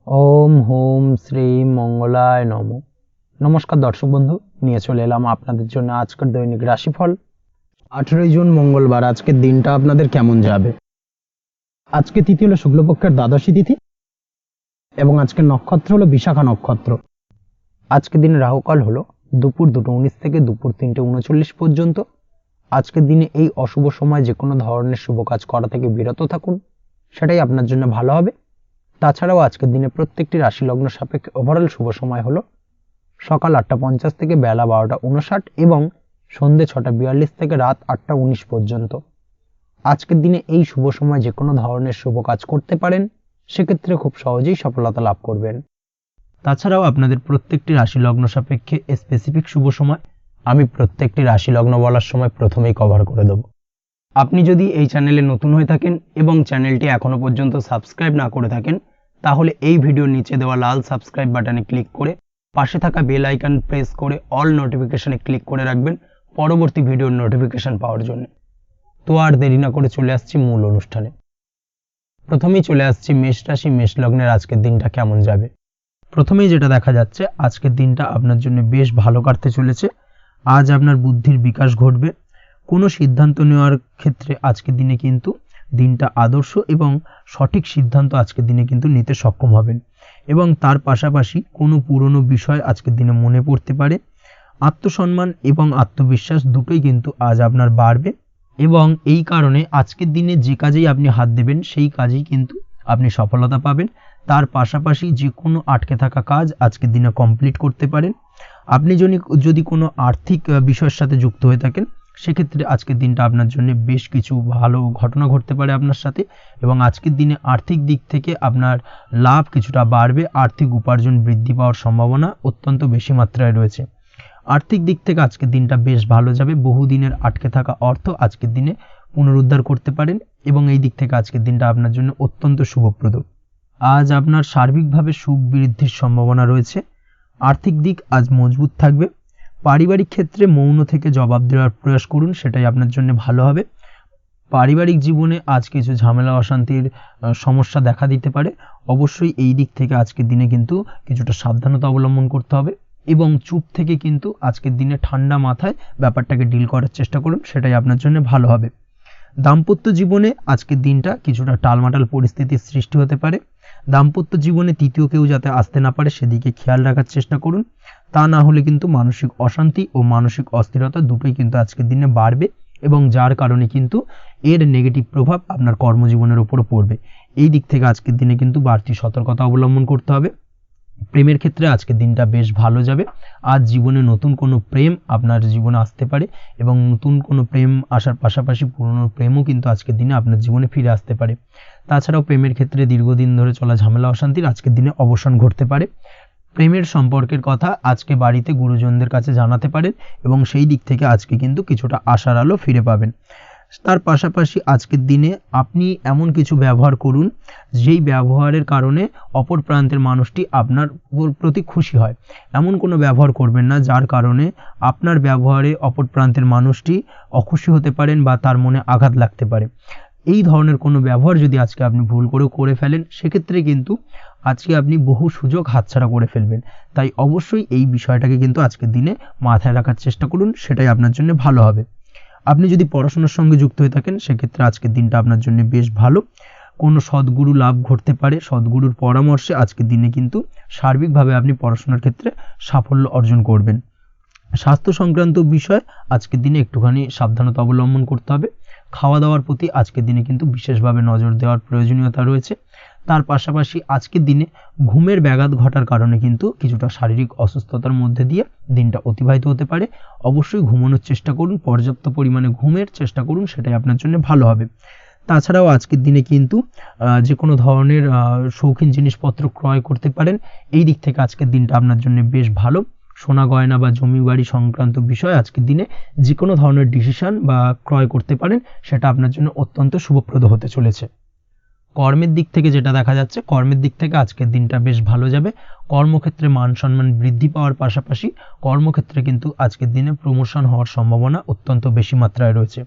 ওম home Shri মঙ্গলায় নম। নমস্কার দর্শক বন্ধু, নিয়ে চলে এলাম আপনাদের জন্য আজকের দৈনিক রাশিফল। 18 জুন মঙ্গলবার। আজকের দিনটা আপনাদের কেমন যাবে? আজকে তিথি হলো শুক্লপক্ষের দ্বাদশী তিথি এবং আজকের নক্ষত্র হলো বিশাখা নক্ষত্র। আজকের দিনে রাহুকাল হলো দুপুর 2:19 থেকে দুপুর 3:39 পর্যন্ত। আজকের দিনে এই অশুভ সময় যে কোনো ধরনের শুভ কাজ করা থেকে বিরত থাকুন, সেটাই আপনার জন্য ভালো হবে। তাছাড়াও আজকের দিনে প্রত্যেকটি রাশি লগ্ন সাপেক্ষে ওভারঅল শুভ সময় হলো সকাল 8:50 থেকে বেলা 12:59 এবং সন্ধে 6:42 থেকে রাত 8:19 পর্যন্ত। আজকের দিনে এই শুভ সময় যে কোনো ধরনের শুভ কাজ করতে পারেন, সেক্ষেত্রে খুব সহজেই সফলতা লাভ করবেন। তাছাড়াও আপনাদের প্রত্যেকটি রাশি লগ্ন সাপেক্ষে স্পেসিফিক শুভ সময় আমি প্রত্যেকটি রাশি লগ্ন বলার সময় প্রথমেই কভার করে দেব। আপনি যদি এই চ্যানেলে নতুন হয়ে থাকেন এবং চ্যানেলটি এখনো পর্যন্ত সাবস্ক্রাইব না করে থাকেন, তাহলে এই ভিডিওর নিচে দেওয়া লাল সাবস্ক্রাইব বাটনে ক্লিক করে পাশে থাকা বেল আইকন প্রেস করে অল নোটিফিকেশনে ক্লিক করে রাখবেন পরবর্তী ভিডিওর নোটিফিকেশন পাওয়ার জন্য। তো আর দেরি না করে চলে আসছি মূল অনুষ্ঠানে। প্রথমেই চলে আসছি মেষ রাশি মেষ লগ্নের আজকের দিনটা কেমন যাবে। প্রথমেই যেটা দেখা যাচ্ছে, আজকের দিনটা আপনার জন্য বেশ ভালো কাটতে চলেছে। আজ আপনার বুদ্ধির বিকাশ ঘটবে। কোনো সিদ্ধান্ত নেওয়ার ক্ষেত্রে আজকের দিনে কিন্তু দিনটা আদর্শ এবং সঠিক সিদ্ধান্ত আজকের দিনে কিন্তু নিতে সক্ষম হবেন এবং তার পাশাপাশি কোনো পুরনো বিষয় আজকের দিনে মনে পড়তে পারে। আত্মসম্মান এবং আত্মবিশ্বাস দুটোই কিন্তু আজ আপনার বাড়বে এবং এই কারণে আজকের দিনে যে কাজেই আপনি হাত দেবেন সেই কাজেই কিন্তু আপনি সফলতা পাবেন। তার পাশাপাশি যে কোনো আটকে থাকা কাজ আজকের দিনে কমপ্লিট করতে পারেন। আপনি যদি কোনো আর্থিক বিষয়ের সাথে যুক্ত হয়ে থাকেন, সেক্ষেত্রে আজকের দিনটা আপনার জন্য বেশ কিছু ভালো ঘটনা ঘটতে পারে আপনার সাথে এবং আজকের দিনে আর্থিক দিক থেকে আপনার লাভ কিছুটা বাড়বে। আর্থিক উপার্জন বৃদ্ধি পাওয়ার সম্ভাবনা অত্যন্ত বেশি মাত্রায় রয়েছে। আর্থিক দিক থেকে আজকের দিনটা বেশ ভালো যাবে। বহুদিনের আটকে থাকা অর্থ আজকের দিনে পুনরুদ্ধার করতে পারেন এবং এই দিক থেকে আজকের দিনটা আপনার জন্য অত্যন্ত শুভপ্রদ। আজ আপনার সার্বিকভাবে সুখ বৃদ্ধির সম্ভাবনা রয়েছে। আর্থিক দিক আজ মজবুত থাকবে। পারিবারিক ক্ষেত্রে মৌন থেকে জবাব দেওয়ার প্রয়াস করুন, সেটাই আপনার জন্য ভালো হবে। পারিবারিক জীবনে আজ কিছু ঝামেলা অশান্তির সমস্যা দেখা দিতে পারে। অবশ্যই এই দিক থেকে আজকের দিনে কিন্তু কিছুটা সাবধানতা অবলম্বন করতে হবে এবং চুপ থেকে কিন্তু আজকের দিনে ঠান্ডা মাথায় ব্যাপারটাকে ডিল করার চেষ্টা করুন, সেটাই আপনার জন্য ভালো হবে। দাম্পত্য জীবনে আজকের দিনটা কিছুটা টালমাটাল পরিস্থিতির সৃষ্টি হতে পারে। দাম্পত্য জীবনে তৃতীয় কেউ যাতে আসতে না পারে সেদিকে খেয়াল রাখার চেষ্টা করুন। তা না হলে কিন্তু মানসিক অশান্তি ও মানসিক অস্থিরতা দুটোই কিন্তু আজকের দিনে বাড়বে এবং যার কারণে কিন্তু এর নেগেটিভ প্রভাব আপনার কর্মজীবনের উপর পড়বে। এই দিক থেকে আজকের দিনে কিন্তু বাড়তি সতর্কতা অবলম্বন করতে হবে। প্রেমের ক্ষেত্রে আজকের দিনটা বেশ ভালো যাবে। আজ জীবনে নতুন কোনো প্রেম আপনার জীবনে আসতে পারে এবং নতুন কোনো প্রেম আসার পাশাপাশি পুরনো প্রেমও কিন্তু আজকের দিনে আপনার জীবনে ফিরে আসতে পারে। তাছাড়াও প্রেমের ক্ষেত্রে দীর্ঘদিন ধরে চলা ঝামেলা অশান্তির আজকের দিনে অবসান ঘটতে পারে। প্রেমের সম্পর্কের কথা আজকে বাড়িতে গুরুজনদের কাছে জানাতে পারেন এবং সেই দিক থেকে আজকে কিন্তু কিছুটা আশার আলো ফিরে পাবেন। তার পাশাপাশি আজকের দিনে আপনি এমন কিছু ব্যবহার করুন যেই ব্যবহারের কারণে অপর প্রান্তের মানুষটি আপনার প্রতি খুশি হয়। এমন কোনো ব্যবহার করবেন না যার কারণে আপনার ব্যবহারে অপর প্রান্তের মানুষটি অখুশি হতে পারেন বা তার মনে আঘাত লাগতে পারে। এই ধরনের কোনো ব্যবহার যদি আজকে আপনি ভুল করে ফেলেন, সেক্ষেত্রে কিন্তু আজকে আপনি বহু সুযোগ হাতছাড়া করে ফেলবেন। তাই অবশ্যই এই বিষয়টাকে কিন্তু আজকের দিনে মাথায় রাখার চেষ্টা করুন, সেটাই আপনার জন্য ভালো হবে। আপনি যদি পড়াশোনার সঙ্গে যুক্ত হয়ে থাকেন, সেক্ষেত্রে আজকের দিনটা আপনার জন্য বেশ ভালো। কোনো সদ্গুরু লাভ ঘটতে পারে। সদ্গুরুর পরামর্শে আজকের দিনে কিন্তু সার্বিকভাবে আপনি পড়াশোনার ক্ষেত্রে সাফল্য অর্জন করবেন। স্বাস্থ্য সংক্রান্ত বিষয় আজকের দিনে একটুখানি সাবধানতা অবলম্বন করতে হবে। খাওয়া দাওয়ার প্রতি আজকের দিনে কিন্তু বিশেষভাবে নজর দেওয়ার প্রয়োজনীয়তা রয়েছে। তার পাশাপাশি আজকের দিনে ঘুমের ব্যাঘাত ঘটার কারণে কিন্তু কিছুটা শারীরিক অসুস্থতার মধ্যে দিয়ে দিনটা অতিবাহিত হতে পারে। অবশ্যই ঘুমানোর চেষ্টা করুন, পর্যাপ্ত পরিমাণে ঘুমের চেষ্টা করুন, সেটাই আপনার জন্য ভালো হবে। তাছাড়াও আজকের দিনে কিন্তু যে কোনো ধরনের শৌখিন জিনিসপত্র ক্রয় করতে পারেন। এই দিক থেকে আজকের দিনটা আপনার জন্য বেশ ভালো। সোনা গয়না বা জমি বাড়ি সংক্রান্ত বিষয় আজকের দিনে যে কোনো ধরনের ডিসিশন বা ক্রয় করতে পারেন, সেটা আপনার জন্য অত্যন্ত শুভপ্রদ হতে চলেছে। কর্মের দিক থেকে যেটা দেখা যাচ্ছে, কর্মের দিক থেকে আজকের দিনটা বেশ ভালো যাবে। কর্মক্ষেত্রে মান সম্মান বৃদ্ধি পাওয়ার পাশাপাশি কর্মক্ষেত্রে কিন্তু আজকের দিনে প্রমোশন হওয়ার সম্ভাবনা অত্যন্ত বেশি মাত্রায় রয়েছে।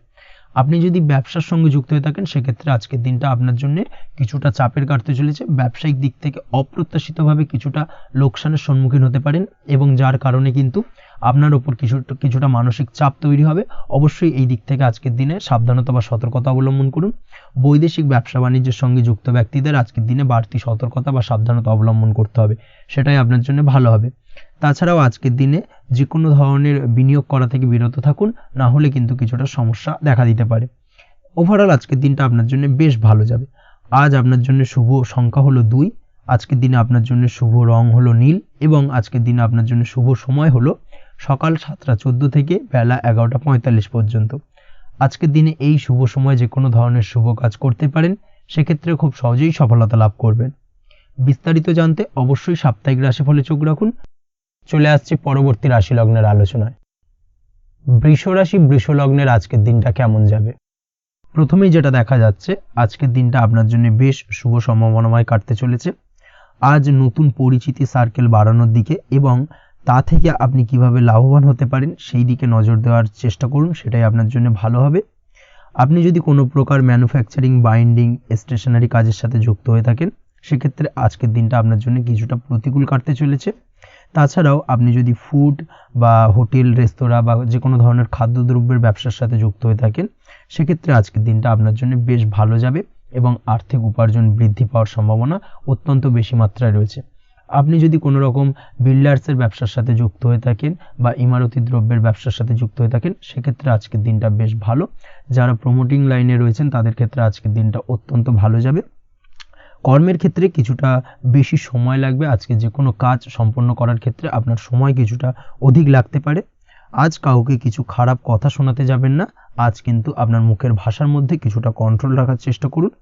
আপনি যদি ব্যবসার সঙ্গে যুক্ত হয়ে থাকেন সেক্ষেত্রে আজকের দিনটা আপনার জন্য কিছুটা চাপের কাটতে চলেছে। ব্যবসায়িক দিক থেকে অপ্রত্যাশিতভাবে কিছুটা লোকসানের সম্মুখীন হতে পারেন এবং যার কারণে কিন্তু আপনার উপর কিছুটা মানসিক চাপ তৈরি হবে। অবশ্যই এই দিক থেকে আজকের দিনে সাবধানতা বা সতর্কতা অবলম্বন করুন। বৈদেশিক ব্যবসা বাণিজ্যের সঙ্গে যুক্ত ব্যক্তিদের আজকের দিনে বাড়তি সতর্কতা বা সাবধানতা অবলম্বন করতে হবে, সেটাই আপনার জন্য ভালো হবে। তাছাড়াও আজকের দিনে যে কোনো ধরনের বিনিয়োগ করা থেকে বিরত থাকুন, না হলে কিন্তু কিছুটা সমস্যা দেখা দিতে পারে। ওভারঅল আজকের দিনটা আপনার জন্য বেশ ভালো যাবে। আজ আপনার জন্য শুভ সংখ্যা হলো 2, আজকের দিনে আপনার জন্য শুভ রং হলো নীল এবং আজকের দিনে আপনার জন্য শুভ সময় হলো সকাল 7টা 14 থেকে বেলা 11টা 45 পর্যন্ত। আজকের দিনে এই শুভ সময় যে কোনো ধরনের শুভ কাজ করতে পারেন, সেক্ষেত্রে খুব সহজেই সফলতা লাভ করবেন। বিস্তারিত জানতে অবশ্যই সাপ্তাহিক রাশিফলে চোখ রাখুন। চলে আসছি পরবর্তী রাশি লগ্নের আলোচনায়। বৃষ রাশি বৃষ লগ্নের আজকের দিনটা কেমন যাবে? প্রথমেই যেটা দেখা যাচ্ছে, আজকের দিনটা আপনার জন্য বেশ শুভ সম্ভাবনাময় কাটতে চলেছে। আজ নতুন পরিচিতি সার্কেল বাড়ানোর দিকে এবং তা থেকে আপনি কিভাবে লাভবান হতে পারেন সেই দিকে নজর দেওয়ার চেষ্টা করুন, সেটাই আপনার জন্য ভালো হবে। আপনি যদি কোনো প্রকার ম্যানুফ্যাকচারিং, বাইন্ডিং, স্টেশনারি কাজের সাথে যুক্ত হয়ে থাকেন, সেক্ষেত্রে আজকের দিনটা আপনার জন্য কিছুটা প্রতিকূল কাটতে চলেছে। তাছাড়াও আপনি যদি ফুড বা হোটেল, রেস্তোরাঁ বা যে কোনো ধরনের খাদ্যদ্রব্যের ব্যবসার সাথে যুক্ত হয়ে থাকেন, সেক্ষেত্রে আজকের দিনটা আপনার জন্য বেশ ভালো যাবে এবং আর্থিক উপার্জন বৃদ্ধি পাওয়ার সম্ভাবনা অত্যন্ত বেশি মাত্রায় রয়েছে। আপনি যদি কোনো রকম বিল্ডার্সের ব্যবসার সাথে যুক্ত হয়ে থাকেন বা ইমারতি দ্রব্যের ব্যবসার সাথে যুক্ত হয়ে থাকেন, সেক্ষেত্রে আজকের দিনটা বেশ ভালো। যারা প্রমোটিং লাইনে রয়েছেন তাদের ক্ষেত্রে আজকের দিনটা অত্যন্ত ভালো যাবে। কর্মের ক্ষেত্রে কিছুটা বেশি সময় লাগবে। আজকে যে কোনো কাজ সম্পন্ন করার ক্ষেত্রে আপনার সময় কিছুটা অধিক লাগতে পারে। আজ কাউকে কিছু খারাপ কথা শোনাতে যাবেন না। আজ কিন্তু আপনার মুখের ভাষার মধ্যে কিছুটা কন্ট্রোল রাখার চেষ্টা করুন।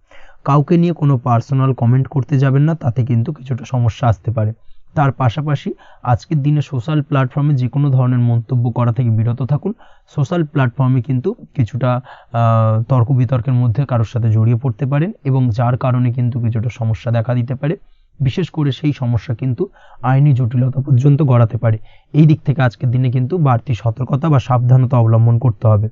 কাউকে নিয়ে কোনো পার্সোনাল কমেন্ট করতে যাবেন না, তাতে কিন্তু কিছুটা সমস্যা আসতে পারে। তার পাশাপাশি আজকের দিনে সোশ্যাল প্ল্যাটফর্মে যে কোনো ধরনের মন্তব্য করা থেকে বিরত থাকুন। সোশ্যাল প্ল্যাটফর্মে কিন্তু কিছুটা তর্ক বিতর্কের মধ্যে কারোর সাথে জড়িয়ে পড়তে পারেন এবং যার কারণে কিন্তু কিছুটা সমস্যা দেখা দিতে পারে। বিশেষ করে সেই সমস্যা কিন্তু আইনি জটিলতা পর্যন্ত গড়াতে পারে। এই দিক থেকে আজকের দিনে কিন্তু বাড়তি সতর্কতা বা সাবধানতা অবলম্বন করতে হবে।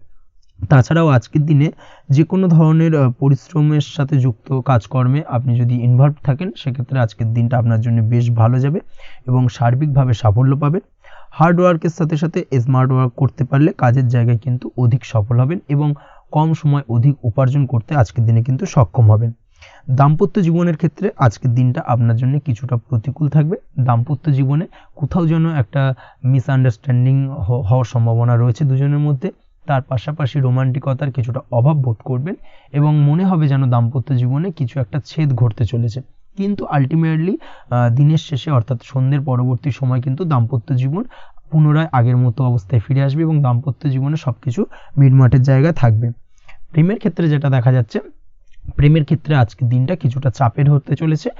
তাছাড়াও আজকের দিনে যে কোনো ধরনের পরিশ্রমের সাথে যুক্ত কাজকর্মে আপনি যদি ইনভলভ থাকেন, সেক্ষেত্রে আজকের দিনটা আপনার জন্য বেশ ভালো যাবে এবং সার্বিকভাবে সাফল্য পাবেন। হার্ড ওয়ার্কের সাথে সাথে স্মার্ট ওয়ার্ক করতে পারলে কাজের জায়গায় কিন্তু অধিক সফল হবেন এবং কম সময় অধিক উপার্জন করতে আজকের দিনে কিন্তু সক্ষম হবেন। দাম্পত্য জীবনের ক্ষেত্রে আজকের দিনটা আপনার জন্য কিছুটা প্রতিকূল থাকবে। দাম্পত্য জীবনে কোথাও যেন একটা মিসআন্ডারস্ট্যান্ডিং হওয়ার সম্ভাবনা রয়েছে দুজনের মধ্যে। তার পাশাপাশি রোমান্টিকতার কিছুটা অভাব বোধ করবেন এবং মনে হবে যেন দাম্পত্য জীবনে কিছু একটা ছেদ ঘটতে চলেছে। কিন্তু আলটিমেটলি দিনের শেষে অর্থাৎ সন্ধ্যের পরবর্তী সময় কিন্তু দাম্পত্য জীবন পুনরায় আগের মতো অবস্থায় ফিরে আসবে এবং দাম্পত্য জীবনে সবকিছু মিটমাটের জায়গায় থাকবে। প্রেমের ক্ষেত্রে যেটা দেখা যাচ্ছে, প্রেমের ক্ষেত্রে আজকের দিনটা কিছুটা চাপের হতে চলেছে।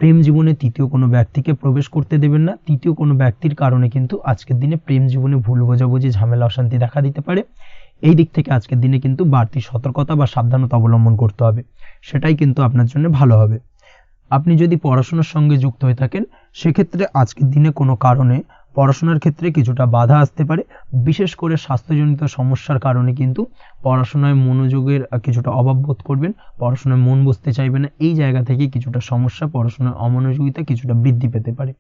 প্রেম জীবনে তৃতীয় কোনো ব্যক্তিকে প্রবেশ করতে দেবেন না। তৃতীয় কোনো ব্যক্তির কারণে কিন্তু আজকের দিনে প্রেম জীবনে ভুল বোঝাবুঝি, ঝামেলা, অশান্তি দেখা দিতে পারে। এই দিক থেকে আজকের দিনে কিন্তু বাড়তি সতর্কতা বা সাবধানতা অবলম্বন করতে হবে, সেটাই কিন্তু আপনার জন্য ভালো হবে। আপনি যদি পড়াশোনার সঙ্গে যুক্ত হয়ে থাকেন, সেক্ষেত্রে আজকের দিনে কোনো কারণে পড়াশোনার ক্ষেত্রে কিছুটা বাধা আসতে পারে। বিশেষ করে স্বাস্থ্যজনিত সমস্যার কারণে কিন্তু পড়াশোনায় মনোযোগের কিছুটা অভাব বোধ করবেন, পড়াশোনায় মন বসতে চাইবে না। এই জায়গা থেকে কিছুটা সমস্যা, পড়াশোনার অমনোযোগিতা কিছুটা বৃদ্ধি পেতে পারে।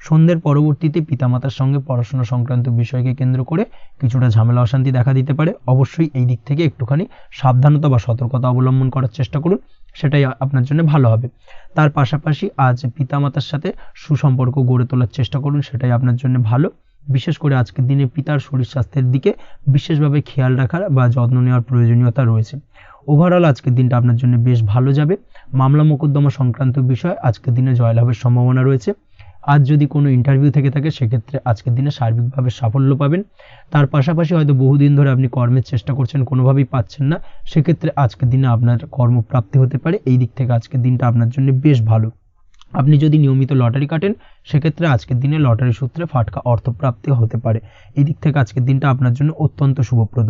সন্ধ্যের পরবর্তীতে পিতামাতার সঙ্গে পড়াশোনা সংক্রান্ত বিষয়কে কেন্দ্র করে কিছুটা ঝামেলা, অশান্তি দেখা দিতে পারে। অবশ্যই এই দিক থেকে একটুখানি সাবধানতা বা সতর্কতা অবলম্বন করার চেষ্টা করুন, সেটাই আপনার জন্য ভালো হবে। তার পাশাপাশি আজ পিতামাতার সাথে সুসম্পর্ক গড়ে তোলার চেষ্টা করুন, সেটাই আপনার জন্য ভালো। বিশেষ করে আজকের দিনে পিতার শরীর স্বাস্থ্যের দিকে বিশেষভাবে খেয়াল রাখার বা যত্ন নেওয়ার প্রয়োজনীয়তা রয়েছে। ওভারঅল আজকের দিনটা আপনার জন্য বেশ ভালো যাবে। মামলা মোকদ্দমা সংক্রান্ত বিষয় আজকের দিনে জয়লাভের সম্ভাবনা রয়েছে। আজ যদি কোনো ইন্টারভিউ থেকে থাকে, সেক্ষেত্রে আজকের দিনে সার্বিকভাবে সাফল্য পাবেন। তার পাশাপাশি হয়তো বহুদিন ধরে আপনি কর্মের চেষ্টা করছেন, কোনোভাবেই পাচ্ছেন না, সেক্ষেত্রে আজকের দিনে আপনার কর্মপ্রাপ্তি হতে পারে। এই দিক থেকে আজকের দিনটা আপনার জন্য বেশ ভালো। আপনি যদি নিয়মিত লটারি কাটেন, সেক্ষেত্রে আজকের দিনে লটারি সূত্রে ফাটকা অর্থপ্রাপ্তি হতে পারে। এই দিক থেকে আজকের দিনটা আপনার জন্য অত্যন্ত শুভপ্রদ।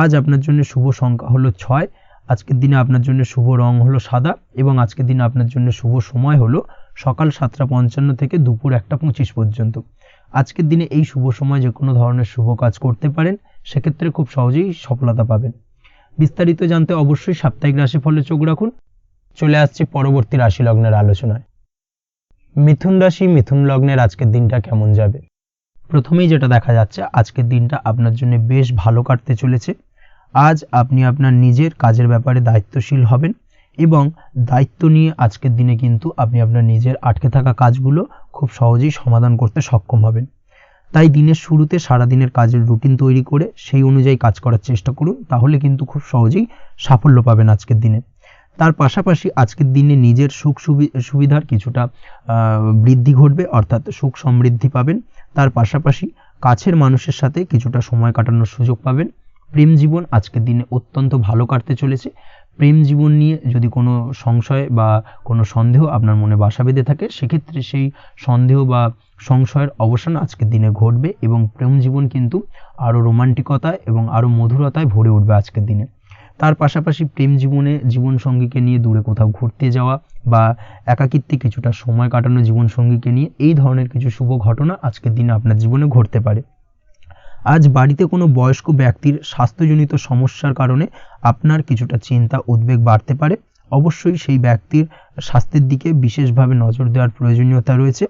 আজ আপনার জন্য শুভ সংখ্যা হলো 6। আজকের দিনে আপনার জন্য শুভ রং হলো সাদা এবং আজকের দিনে আপনার জন্য শুভ সময় হলো সকাল 7টা 55 থেকে দুপুর 1টা 25 পর্যন্ত। আজকের দিনে এই শুভ সময় যে কোনো ধরনের শুভ কাজ করতে পারেন, সেক্ষেত্রে খুব সহজেই সফলতা পাবেন। বিস্তারিত জানতে অবশ্যই সাপ্তাহিক রাশিফলে চোখ রাখুন। চলে আসছি পরবর্তী রাশি লগ্নের আলোচনায়। মিথুন রাশি, মিথুন লগ্নের আজকের দিনটা কেমন যাবে? প্রথমেই যেটা দেখা যাচ্ছে, আজকের দিনটা আপনার জন্য বেশ ভালো কাটতে চলেছে। আজ আপনি আপনার নিজের কাজের ব্যাপারে দায়িত্বশীল হবেন এবং দায়িত্ব নিয়ে আজকের দিনে কিন্তু আপনি আপনার নিজের আটকে থাকা কাজগুলো খুব সহজেই সমাধান করতে সক্ষম হবেন। তাই দিনের শুরুতে সারাদিনের কাজের রুটিন তৈরি করে সেই অনুযায়ী কাজ করার চেষ্টা করুন, তাহলে কিন্তু খুব সহজেই সাফল্য পাবেন আজকের দিনে। তার পাশাপাশি আজকের দিনে নিজের সুখ সুবিধার কিছুটা বৃদ্ধি ঘটবে, অর্থাৎ সুখ সমৃদ্ধি পাবেন। তার পাশাপাশি কাছের মানুষের সাথে কিছুটা সময় কাটানোর সুযোগ পাবেন। প্রেম জীবন আজকের দিনে অত্যন্ত ভালো কাটতে চলেছে। প্রেম জীবন নিয়ে যদি কোনো সংশয় বা কোনো সন্দেহ আপনার মনে বাসা বেঁধে থাকে, সেক্ষেত্রে সেই সন্দেহ বা সংশয়ের অবসান আজকের দিনে ঘটবে এবং প্রেম জীবন কিন্তু আরও রোমান্টিকতায় এবং আরও মধুরতায় ভরে উঠবে আজকের দিনে। তার পাশাপাশি প্রেম জীবনে জীবনসঙ্গীকে নিয়ে দূরে কোথাও ঘুরতে যাওয়া বা একাকিত্বে কিছুটা সময় কাটানো জীবনসঙ্গীকে নিয়ে, এই ধরনের কিছু শুভ ঘটনা আজকের দিনে আপনার জীবনে ঘটতে পারে। আজ বাড়িতে কোনো বয়স্ক ব্যক্তির স্বাস্থ্যজনিত সমস্যার কারণে আপনার কিছুটা চিন্তা উদ্বেগ বাড়তে পারে। অবশ্যই সেই ব্যক্তির স্বাস্থ্যের দিকে বিশেষভাবে নজর দেওয়ার প্রয়োজনীয়তা রয়েছে।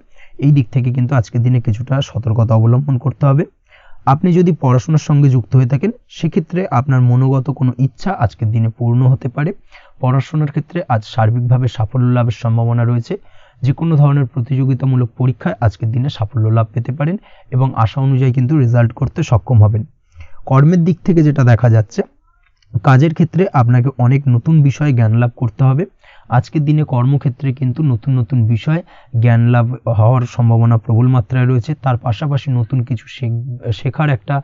এই দিক থেকে কিন্তু আজকের দিনে কিছুটা সতর্কতা অবলম্বন করতে হবে। আপনি যদি পড়াশোনার সঙ্গে যুক্ত হয়ে থাকেন, সেক্ষেত্রে আপনার মনোগত কোনো ইচ্ছা আজকের দিনে পূর্ণ হতে পারে। পড়াশোনার ক্ষেত্রে আজ সার্বিকভাবে সাফল্য লাভের সম্ভাবনা রয়েছে। যে কোনো ধরনের প্রতিযোগিতামূলক পরীক্ষায় আজকের দিনে সাফল্য লাভ পেতে পারেন এবং আশা অনুযায়ী কিন্তু রেজাল্ট করতে সক্ষম হবেন। কর্মের দিক থেকে যেটা দেখা যাচ্ছে, কাজের ক্ষেত্রে আপনাকে অনেক নতুন বিষয়ে জ্ঞান লাভ করতে হবে। আজকের দিনে কর্মক্ষেত্রে কিন্তু নতুন নতুন বিষয় জ্ঞান লাভ হওয়ার সম্ভাবনা প্রবল মাত্রায় রয়েছে। তার পাশাপাশি নতুন কিছু শেখার একটা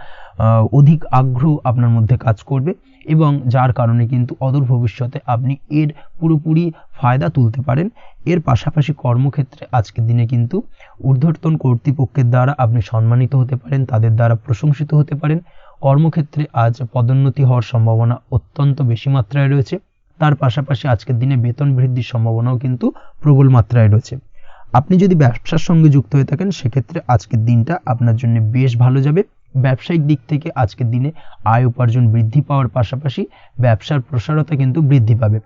অধিক আগ্রহ আপনার মধ্যে কাজ করবে এবং যার কারণে কিন্তু অদূর ভবিষ্যতে আপনি এর পুরোপুরি ফায়দা তুলতে পারেন। এর পাশাপাশি কর্মক্ষেত্রে আজকের দিনে কিন্তু ঊর্ধ্বতন কর্তৃপক্ষের দ্বারা আপনি সম্মানিত হতে পারেন, তাদের দ্বারা প্রশংসিত হতে পারেন। কর্মক্ষেত্রে আজ পদোন্নতি হওয়ার সম্ভাবনা অত্যন্ত বেশি মাত্রায় রয়েছে। তার পাশাপাশি আজকের দিনে বেতন বৃদ্ধির সম্ভাবনাও কিন্তু প্রবল মাত্রায় রয়েছে। আপনি যদি ব্যবসার সঙ্গে যুক্ত হয়ে থাকেন, সেক্ষেত্রে আজকের দিনটা আপনার জন্য বেশ ভালো যাবে। ব্যবসায়িক দিক থেকে আজকের দিনে আয় উপার্জন বৃদ্ধি পাওয়ার পাশাপাশি ব্যবসার প্রসারতা কিন্তু বৃদ্ধি পাবে।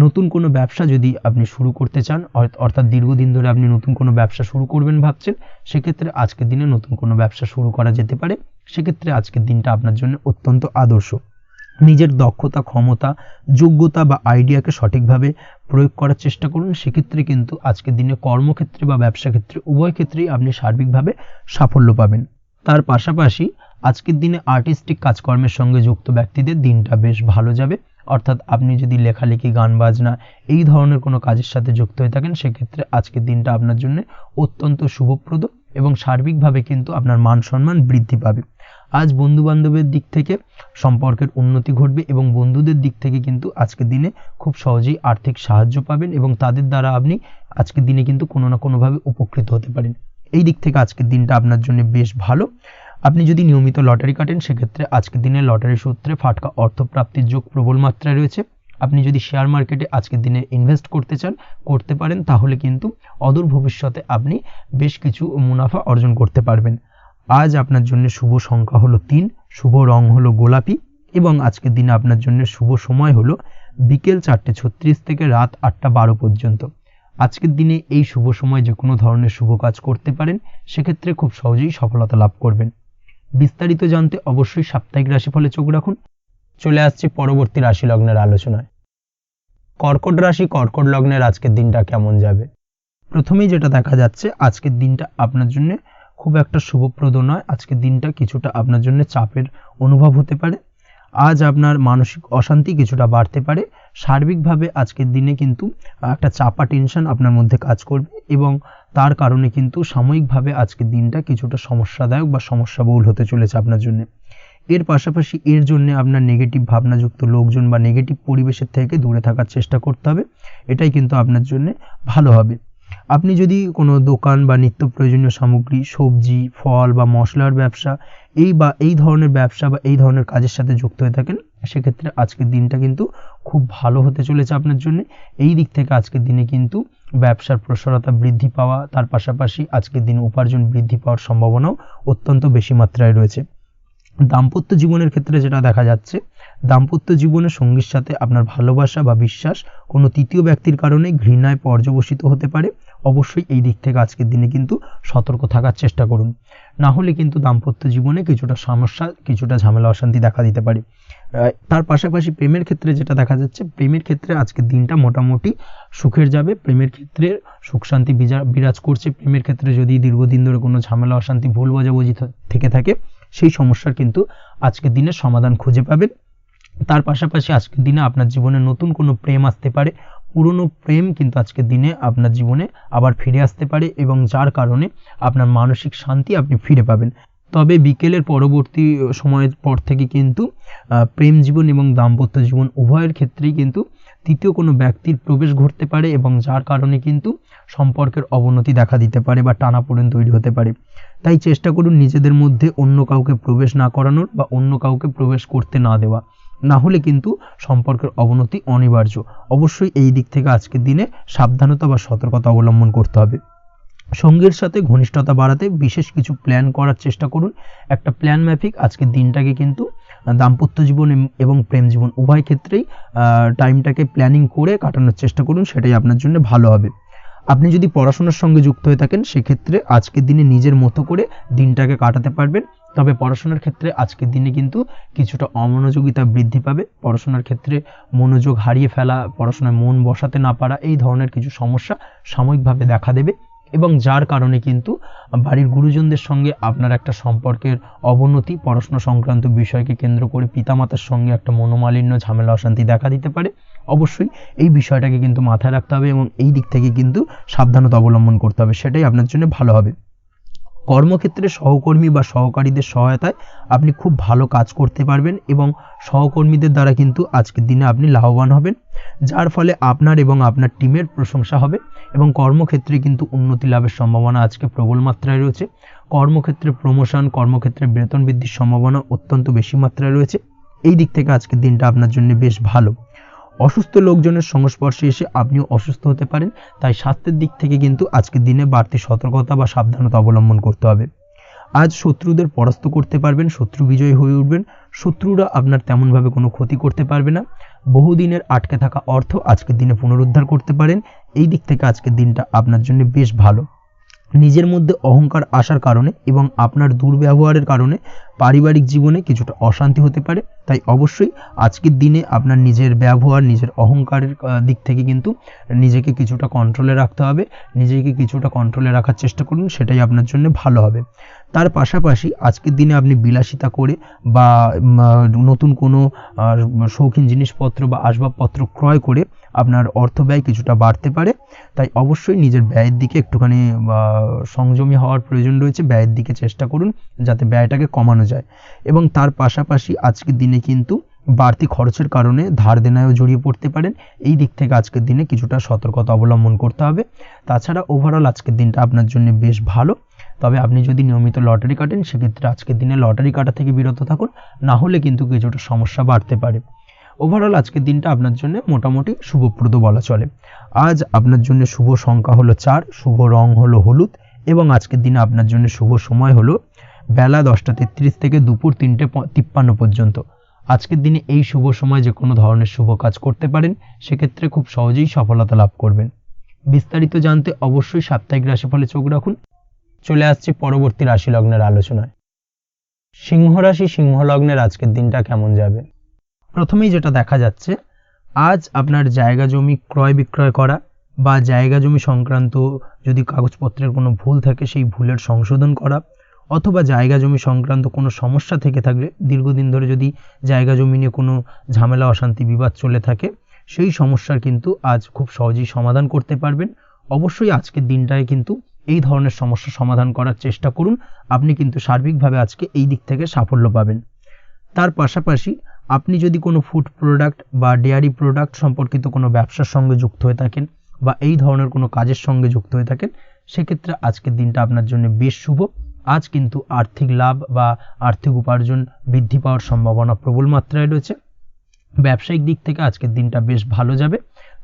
নতুন কোনো ব্যবসা যদি আপনি শুরু করতে চান, অর্থাৎ দীর্ঘদিন ধরে আপনি নতুন কোনো ব্যবসা শুরু করবেন ভাবছেন, সেক্ষেত্রে আজকের দিনে নতুন কোনো ব্যবসা শুরু করা যেতে পারে। সেক্ষেত্রে আজকের দিনটা আপনার জন্য অত্যন্ত আদর্শ। নিজের দক্ষতা, ক্ষমতা, যোগ্যতা বা আইডিয়াকে সঠিকভাবে প্রয়োগ করার চেষ্টা করুন। সেক্ষেত্রে কিন্তু আজকের দিনে কর্মক্ষেত্রে বা ব্যবসা ক্ষেত্রে উভয় ক্ষেত্রেই আপনি সার্বিকভাবে সাফল্য পাবেন। তার পাশাপাশি আজকের দিনে আর্টিস্টিক কাজকর্মের সঙ্গে যুক্ত ব্যক্তিদের দিনটা বেশ ভালো যাবে। অর্থাৎ আপনি যদি লেখালেখি, গান বাজনা এই ধরনের কোনো কাজের সাথে যুক্ত হয়ে থাকেন, সেক্ষেত্রে আজকের দিনটা আপনার জন্য অত্যন্ত শুভপ্রদ এবং সার্বিকভাবে কিন্তু আপনার মান সম্মান বৃদ্ধি পাবে। আজ বন্ধু বান্ধবের দিক থেকে সম্পর্কের উন্নতি ঘটবে এবং বন্ধুদের দিক থেকে কিন্তু আজকের দিনে খুব সহজেই আর্থিক সাহায্য পাবেন এবং তাদের দ্বারা আপনি আজকের দিনে কিন্তু কোনো না কোনোভাবে উপকৃত হতে পারেন। এই দিক থেকে আজকের দিনটা আপনার জন্য বেশ ভালো। আপনি যদি নিয়মিত লটারি কাটেন, সেক্ষেত্রে আজকের দিনে লটারি সূত্রে ফাটকা অর্থপ্রাপ্তির যোগ প্রবল মাত্রায় রয়েছে। আপনি যদি শেয়ার মার্কেটে আজকের দিনে ইনভেস্ট করতে চান, করতে পারেন, তাহলে কিন্তু অদূর ভবিষ্যতে আপনি বেশ কিছু মুনাফা অর্জন করতে পারবেন। আজ আপনার জন্য শুভ সংখ্যা হলো 3, শুভ রং হলো গোলাপি এবং আজকের দিনে আপনার জন্য শুভ সময় হলো বিকেল 4:36 থেকে রাত 8:12 পর্যন্ত। আজকের দিনে এই শুভ সময় যে কোনো ধরনের শুভ কাজ করতে পারেন, সেক্ষেত্রে খুব সহজেই সফলতা লাভ করবেন। বিস্তারিত জানতে অবশ্যই সাপ্তাহিক রাশিফলে চোখ রাখুন। চলে আসছি পরবর্তী রাশি লগ্নের আলোচনায়। কর্কট রাশি, কর্কট লগ্নের আজকের দিনটা কেমন যাবে? প্রথমেই যেটা দেখা যাচ্ছে, আজকের দিনটা আপনার জন্য খুব একটা শুভপ্রদ নয়। আজকের দিনটা কিছুটা আপনার জন্য চাপের অনুভব হতে পারে। আজ আপনার মানসিক অশান্তি কিছুটা বাড়তে পারে। সার্বিকভাবে আজকের দিনে কিন্তু একটা চাপা টেনশন আপনার মধ্যে কাজ করবে এবং তার কারণে কিন্তু সাময়িকভাবে আজকের দিনটা কিছুটা সমস্যাদায়ক বা সমস্যাবহুল হতে চলেছে আপনার জন্য। এর পাশাপাশি এর জন্য আপনার নেগেটিভ ভাবনাযুক্ত লোকজন বা নেগেটিভ পরিবেশের থেকে দূরে থাকার চেষ্টা করতে হবে। এটাই কিন্তু আপনার জন্য ভালো হবে। আপনি যদি কোনো দোকান বা নিত্য প্রয়োজনীয় সামগ্রী, সবজি, ফল বা মশলার ব্যবসা এই ধরনের ব্যবসা বা এই ধরনের কাজের সাথে যুক্ত হয়ে থাকেন, সেক্ষেত্রে আজকের দিনটা কিন্তু খুব ভালো হতে চলেছে আপনার জন্য। এই দিক থেকে আজকের দিনে কিন্তু ব্যবসার প্রসারতা বৃদ্ধি পাওয়া, তার পাশাপাশি আজকের দিনে উপার্জন বৃদ্ধি পাওয়ার সম্ভাবনাও অত্যন্ত বেশি মাত্রায় রয়েছে। দাম্পত্য জীবনের ক্ষেত্রে যেটা দেখা যাচ্ছে, দাম্পত্য জীবনে সঙ্গীর সাথে আপনার ভালোবাসা বা বিশ্বাস কোনো তৃতীয় ব্যক্তির কারণে ঘৃণায় পর্যবসিত হতে পারে। অবশ্যই এই দিক থেকে আজকের দিনে কিন্তু সতর্ক থাকার চেষ্টা করুন, না হলে কিন্তু দাম্পত্য জীবনে কিছুটা সমস্যা, কিছুটা ঝামেলা অশান্তি দেখা দিতে পারে। তার পাশাপাশি প্রেমের ক্ষেত্রে যেটা দেখা যাচ্ছে, প্রেমের ক্ষেত্রে আজকের দিনটা মোটামুটি সুখের যাবে। প্রেমের ক্ষেত্রে সুখ শান্তি বিরাজ করছে। প্রেমের ক্ষেত্রে যদি দীর্ঘদিন ধরে কোনো ঝামেলা অশান্তি ভুল বোঝাবুঝি থেকে থাকে, সেই সমস্যার কিন্তু আজকের দিনে সমাধান খুঁজে পাবেন। তার পাশাপাশি আজকের দিনে আপনার জীবনে নতুন কোনো প্রেম আসতে পারে। পুরনো প্রেম কিন্তু আজকের দিনে আপনার জীবনে আবার ফিরে আসতে পারে এবং যার কারণে আপনার মানসিক শান্তি আপনি ফিরে পাবেন। তবে বিকেলের পরবর্তী সময়ের পর থেকে কিন্তু প্রেম জীবন এবং দাম্পত্য জীবন উভয়ের ক্ষেত্রেই কিন্তু তৃতীয় কোনো ব্যক্তির প্রবেশ ঘটতে পারে এবং যার কারণে কিন্তু সম্পর্কের অবনতি দেখা দিতে পারে বা টানাপোড়েন তৈরি হতে পারে। তাই চেষ্টা করুন নিজেদের মধ্যে অন্য কাউকে প্রবেশ না করানোর বা অন্য কাউকে প্রবেশ করতে না দেওয়া, না হলে কিন্তু সম্পর্কের অবনতি অনিবার্য। অবশ্যই এই দিক থেকে আজকের দিনে সাবধানতা বা সতর্কতা অবলম্বন করতে হবে। সঙ্গীর সাথে ঘনিষ্ঠতা বাড়াতে বিশেষ কিছু প্ল্যান করার চেষ্টা করুন। একটা প্ল্যান মাফিক আজকের দিনটাকে কিন্তু দাম্পত্য জীবন এবং প্রেম জীবন উভয় ক্ষেত্রেই টাইমটাকে প্ল্যানিং করে কাটানোর চেষ্টা করুন, সেটাই আপনার জন্য ভালো হবে। আপনি যদি পড়াশোনার সঙ্গে যুক্ত হয়ে থাকেন, সেক্ষেত্রে আজকের দিনে নিজের মতো করে দিনটাকে কাটাতে পারবেন। তবে পড়াশোনার ক্ষেত্রে আজকের দিনে কিন্তু কিছুটা অমনোযোগিতা বৃদ্ধি পাবে। পড়াশোনার ক্ষেত্রে মনোযোগ হারিয়ে ফেলা, পড়াশোনায় মন বসাতে না পারা, এই ধরনের কিছু সমস্যা সাময়িকভাবে দেখা দেবে এবং যার কারণে কিন্তু বাড়ির গুরুজনদের সঙ্গে আপনার একটা সম্পর্কের অবনতি, পড়াশোনা সংক্রান্ত বিষয়কে কেন্দ্র করে পিতামাতার সঙ্গে একটা মনোমালিন্য, ঝামেলা অশান্তি দেখা দিতে পারে। অবশ্যই এই বিষয়টাকে কিন্তু মাথায় রাখতে হবে এবং এই দিক থেকে কিন্তু সাবধানতা অবলম্বন করতে হবে, সেটাই আপনার জন্য ভালো হবে। কর্মক্ষেত্রে সহকর্মী বা সহকারীদের সহায়তায় আপনি খুব ভালো কাজ করতে পারবেন এবং সহকর্মীদের দ্বারা কিন্তু আজকের দিনে আপনি লাভবান হবেন, যার ফলে আপনার এবং আপনার টিমের প্রশংসা হবে এবং কর্মক্ষেত্রে কিন্তু উন্নতি লাভের সম্ভাবনা আজকে প্রবল মাত্রায় রয়েছে। কর্মক্ষেত্রে প্রমোশন, কর্মক্ষেত্রে বেতন বৃদ্ধির সম্ভাবনা অত্যন্ত বেশি মাত্রায় রয়েছে। এই দিক থেকে আজকের দিনটা আপনার জন্য বেশ ভালো। অসুস্থ লোকজনের সংস্পর্শে এসে আপনিও অসুস্থ হতে পারেন, তাই স্বাস্থ্যের দিক থেকে কিন্তু আজকের দিনে বাড়তি সতর্কতা বা সাবধানতা অবলম্বন করতে হবে। আজ শত্রুদের পরাস্ত করতে পারবেন, শত্রু বিজয়ী হয়ে উঠবেন। শত্রুরা আপনার তেমনভাবে কোনো ক্ষতি করতে পারবে না। বহুদিনের আটকে থাকা অর্থ আজকের দিনে পুনরুদ্ধার করতে পারেন। এই দিক থেকে আজকের দিনটা আপনার জন্য বেশ ভালো। নিজের মধ্যে অহংকার আসার কারণে এবং আপনার দুর্ব্যবহারের কারণে পারিবারিক জীবনে কিছুটা অশান্তি হতে পারে। তাই অবশ্যই আজকের দিনে আপনার নিজের ব্যবহার, নিজের অহংকারের দিক থেকে কিন্তু নিজেকে কিছুটা কন্ট্রোলে রাখতে হবে। নিজেকে কিছুটা কন্ট্রোলে রাখার চেষ্টা করুন, সেটাই আপনার জন্য ভালো হবে। তার পাশাপাশি আজকের দিনে আপনি বিলাসিতা করে বা নতুন কোনো শৌখিন জিনিসপত্র বা আসবাবপত্র ক্রয় করে আপনার অর্থ ব্যয় কিছুটা বাড়তে পারে। তাই অবশ্যই নিজের ব্যয়ের দিকে একটুখানি সংযমী হওয়ার প্রয়োজন রয়েছে। ব্যয়ের দিকে চেষ্টা করুন যাতে ব্যয়টাকে কমানো যায় এবং তার পাশাপাশি আজকের দিনে কিন্তু বাড়তি খরচের কারণে ধার দেনায়ও জড়িয়ে পড়তে পারেন। এই দিক থেকে আজকের দিনে কিছুটা সতর্কতা অবলম্বন করতে হবে। তাছাড়া ওভারঅল আজকের দিনটা আপনার জন্য বেশ ভালো। তবে আপনি যদি নিয়মিত লটারি কাটেন, সেক্ষেত্রে আজকের দিনে লটারি কাটা থেকে বিরত থাকুন, না হলে কিন্তু কিছুটা সমস্যা বাড়তে পারে। ওভারঅল আজকের দিনটা আপনার জন্য মোটামুটি শুভপ্রদ বলা চলে। আজ আপনার জন্য শুভ সংখ্যা হলো 4, শুভ রং হলো হলুদ এবং আজকের দিনে আপনার জন্য শুভ সময় হলো বেলা 10:33 থেকে দুপুর 3:53 পর্যন্ত। আজকের দিনে এই শুভ সময় যে কোনো ধরনের শুভ কাজ করতে পারেন, সেক্ষেত্রে খুব সহজেই সফলতা লাভ করবেন। বিস্তারিত জানতে অবশ্যই সাপ্তাহিক রাশিফলে চোখ রাখুন। চলে আসছে পরবর্তী রাশি লগ্নের আলোচনায়। সিংহ রাশি, সিংহ লগ্নের আজকের দিনটা কেমন যাবে? প্রথমেই যেটা দেখা যাচ্ছে, আজ আপনার জায়গা জমি ক্রয় বিক্রয় করা বা জায়গা জমি সংক্রান্ত যদি কাগজপত্রের কোনো ভুল থাকে সেই ভুলের সংশোধন করা, অথবা জায়গা জমি সংক্রান্ত কোনো সমস্যা থেকে থাকলে, দীর্ঘদিন ধরে যদি জায়গা জমি নিয়ে কোনো ঝামেলা অশান্তি বিবাদ চলে থাকে, সেই সমস্যার কিন্তু আজ খুব সহজেই সমাধান করতে পারবেন। অবশ্যই আজকের দিনটায় কিন্তু এই ধরনের সমস্যা সমাধান করার চেষ্টা করুন। আপনি কিন্তু সার্বিকভাবে আজকে এই দিক থেকে সাফল্য পাবেন। তার পাশাপাশি আপনি যদি কোনো ফুড প্রোডাক্ট বা ডেয়ারি প্রোডাক্ট সম্পর্কিত কোনো ব্যবসার সঙ্গে যুক্ত হয়ে থাকেন বা এই ধরনের কোনো কাজের সঙ্গে যুক্ত হয়ে থাকেন, সেক্ষেত্রে আজকের দিনটা আপনার জন্য বেশ শুভ। আজ কিন্তু আর্থিক লাভ বা আর্থিক উপার্জন বৃদ্ধি পাওয়ার সম্ভাবনা প্রবল মাত্রায় রয়েছে। ব্যবসায়িক দিক থেকে আজকের দিনটা বেশ ভালো যাবে।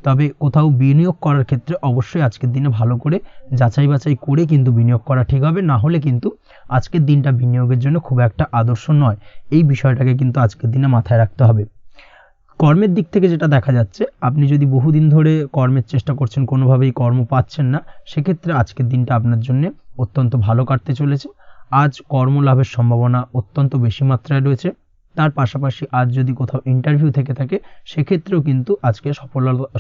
তবে কোথাও বিনিয়োগ করার ক্ষেত্রে অবশ্যই আজকের দিনে ভালো করে যাচাই বাছাই করে কিন্তু বিনিয়োগ করা ঠিক হবে, না হলে কিন্তু আজকের দিনটা বিনিয়োগের জন্য খুব একটা আদর্শ নয়। এই বিষয়টাকে কিন্তু আজকের দিনে মাথায় রাখতে হবে। কর্মের দিক থেকে যেটা দেখা যাচ্ছে, আপনি যদি বহুদিন ধরে কর্মের চেষ্টা করছেন, কোনোভাবেই কর্ম পাচ্ছেন না, সেক্ষেত্রে আজকের দিনটা আপনার জন্য অত্যন্ত ভালো কাটতে চলেছে। আজ কর্মলাভের সম্ভাবনা অত্যন্ত বেশি মাত্রায় রয়েছে। তার পাশাপাশি আজ যদি কোথাও ইন্টারভিউ থেকে থাকে, সেক্ষেত্রেও কিন্তু আজকে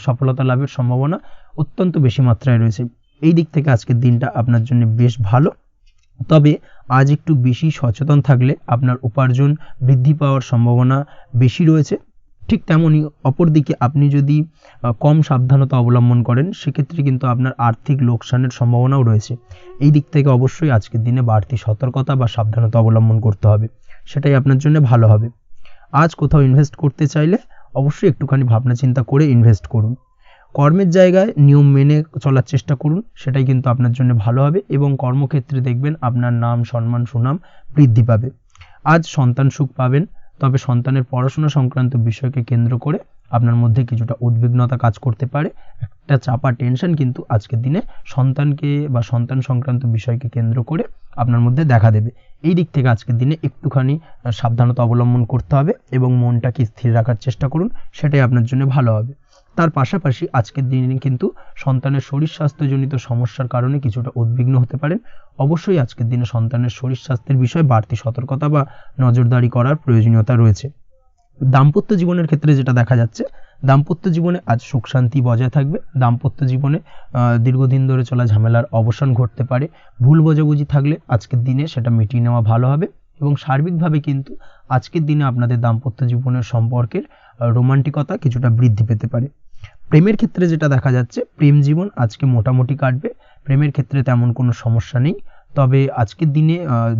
সফলতা লাভের সম্ভাবনা অত্যন্ত বেশি মাত্রায় রয়েছে। এই দিক থেকে আজকের দিনটা আপনার জন্য বেশ ভালো। তবে আজ একটু বেশি সচেতন থাকলে আপনার উপার্জন বৃদ্ধি পাওয়ার সম্ভাবনা বেশি রয়েছে। ঠিক তেমনই অপরদিকে আপনি যদি কম সাবধানতা অবলম্বন করেন, সেক্ষেত্রে কিন্তু আপনার আর্থিক লোকসানের সম্ভাবনাও রয়েছে। এই দিক থেকে অবশ্যই আজকের দিনে বাড়তি সতর্কতা বা সাবধানতা অবলম্বন করতে হবে, সেটাই আপনার জন্য ভালো হবে। আজ কোথাও ইনভেস্ট করতে চাইলে অবশ্যই একটুখানি ভাবনা চিন্তা করে ইনভেস্ট করুন। কর্মের জায়গায় নিয়ম মেনে চলার চেষ্টা করুন, সেটাই কিন্তু আপনার জন্য ভালো হবে এবং কর্মক্ষেত্রে দেখবেন আপনার নাম, সম্মান, সুনাম বৃদ্ধি পাবে। আজ সন্তান সুখ পাবেন, তবে সন্তানের পড়াশোনা সংক্রান্ত বিষয়কে কেন্দ্র করে আপনার মধ্যে কিছুটা উদ্বিগ্নতা কাজ করতে পারে। একটা চাপা টেনশন কিন্তু আজকের দিনে সন্তানকে বা সন্তান সংক্রান্ত বিষয়কে কেন্দ্র করে আপনার মধ্যে দেখা দেবে। এই দিক থেকে আজকের দিনে একটুখানি সাবধানতা অবলম্বন করতে হবে এবং মনটাকে স্থির রাখার চেষ্টা করুন, সেটাই আপনার জন্য ভালো হবে। তার পাশাপাশি আজকের দিনে কিন্তু সন্তানের শরীর স্বাস্থ্যজনিত সমস্যার কারণে কিছুটা উদ্বিগ্ন হতে পারেন। অবশ্যই আজকের দিনে সন্তানের শরীর স্বাস্থ্যের বিষয়ে বাড়তি সতর্কতা বা নজরদারি করার প্রয়োজনীয়তা রয়েছে। দাম্পত্য জীবনের ক্ষেত্রে যেটা দেখা যাচ্ছে, দাম্পত্য জীবনে আজ সুখ শান্তি বজায় থাকবে। দাম্পত্য জীবনে দীর্ঘদিন ধরে চলা ঝামেলার অবসান ঘটতে পারে। ভুল বোঝাবুঝি থাকলে আজকের দিনে সেটা মিটিয়ে নেওয়া ভালো হবে এবং সার্বিকভাবে কিন্তু আজকের দিনে আপনাদের দাম্পত্য জীবনের সম্পর্কের রোমান্টিকতা কিছুটা বৃদ্ধি পেতে পারে। প্রেমের ক্ষেত্রে যেটা দেখা যাচ্ছে, প্রেম জীবন আজকে মোটামুটি কাটবে। প্রেমের ক্ষেত্রে তেমন কোনো সমস্যা নেই, তবে আজকের দিনে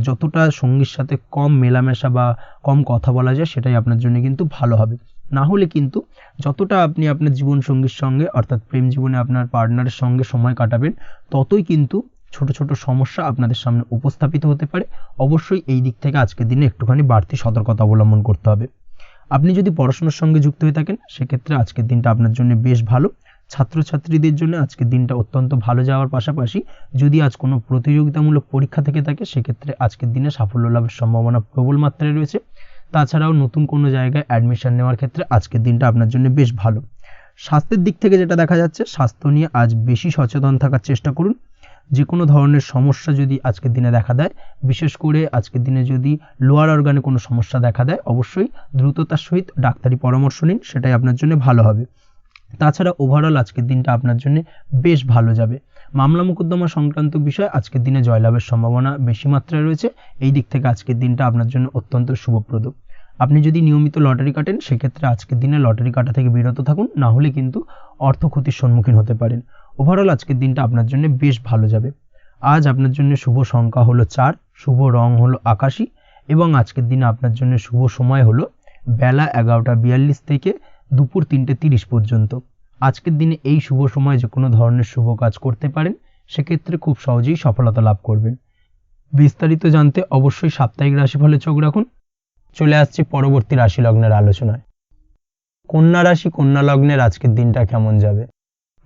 যতটা সঙ্গীর সাথে কম মেলামেশা বা কম কথা বলা যায়, সেটাই আপনার জন্য কিন্তু ভালো হবে। না হলে কিন্তু যতটা আপনি আপনার জীবন সঙ্গীর সঙ্গে অর্থাৎ প্রেম জীবনে আপনার পার্টনারের সঙ্গে সময় কাটাবেন, ততই কিন্তু ছোট ছোট সমস্যা আপনাদের সামনে উপস্থাপিত হতে পারে। অবশ্যই এই দিক থেকে আজকের দিনে একটুখানি বাড়তি সতর্কতা অবলম্বন করতে হবে। আপনি যদি পড়াশোনার সঙ্গে যুক্ত হয়ে থাকেন, সেক্ষেত্রে আজকের দিনটা আপনার জন্য বেশ ভালো। ছাত্রছাত্রীদের জন্য আজকের দিনটা অত্যন্ত ভালো যাওয়ার পাশাপাশি যদি আজ কোনো প্রতিযোগিতামূলক পরীক্ষা থেকে থাকে, সেক্ষেত্রে আজকের দিনে সাফল্য লাভের সম্ভাবনা প্রবল মাত্রায় রয়েছে। তাছাড়াও নতুন কোনো জায়গায় অ্যাডমিশন নেওয়ার ক্ষেত্রে আজকের দিনটা আপনার জন্য বেশ ভালো। স্বাস্থ্যের দিক থেকে যেটা দেখা যাচ্ছে, স্বাস্থ্য নিয়ে আজ বেশি সচেতন থাকার চেষ্টা করুন। যে কোনো ধরনের সমস্যা যদি আজকের দিনে দেখা দেয়, বিশেষ করে আজকের দিনে যদি লোয়ার অর্গানে কোনো সমস্যা দেখা দেয়, অবশ্যই দ্রুততার সহিত ডাক্তারি পরামর্শ নিন, সেটাই আপনার জন্য ভালো হবে। তাছাড়া ওভারঅল আজকের দিনটা আপনার জন্য বেশ ভালো যাবে। মামলা মোকদ্দমা সংক্রান্ত বিষয় আজকের দিনে জয়লাভের সম্ভাবনা বেশি মাত্রায় রয়েছে। এই দিক থেকে আজকের দিনটা আপনার জন্য অত্যন্ত শুভপ্রদ। আপনি যদি নিয়মিত লটারি কাটেন, সেক্ষেত্রে আজকের দিনে লটারি কাটা থেকে বিরত থাকুন, না হলে কিন্তু অর্থ ক্ষতির সম্মুখীন হতে পারেন। ওভারঅল আজকের দিনটা আপনার জন্য বেশ ভালো যাবে। আজ আপনার জন্য শুভ সংখ্যা হলো 4, শুভ রং হলো আকাশী এবং আজকের দিনে আপনার জন্য শুভ সময় হলো বেলা 11:42 থেকে দুপুর 3:30 পর্যন্ত। আজকের দিনে এই শুভ সময় যে কোনো ধরনের শুভ কাজ করতে পারেন, সেক্ষেত্রে খুব সহজেই সফলতা লাভ করবেন। বিস্তারিত জানতে অবশ্যই সাপ্তাহিক রাশিফলে চোখ রাখুন। চলে আসছি পরবর্তী রাশি লগ্নের আলোচনায়। কন্যা রাশি, কন্যা লগ্নের আজকের দিনটা কেমন যাবে?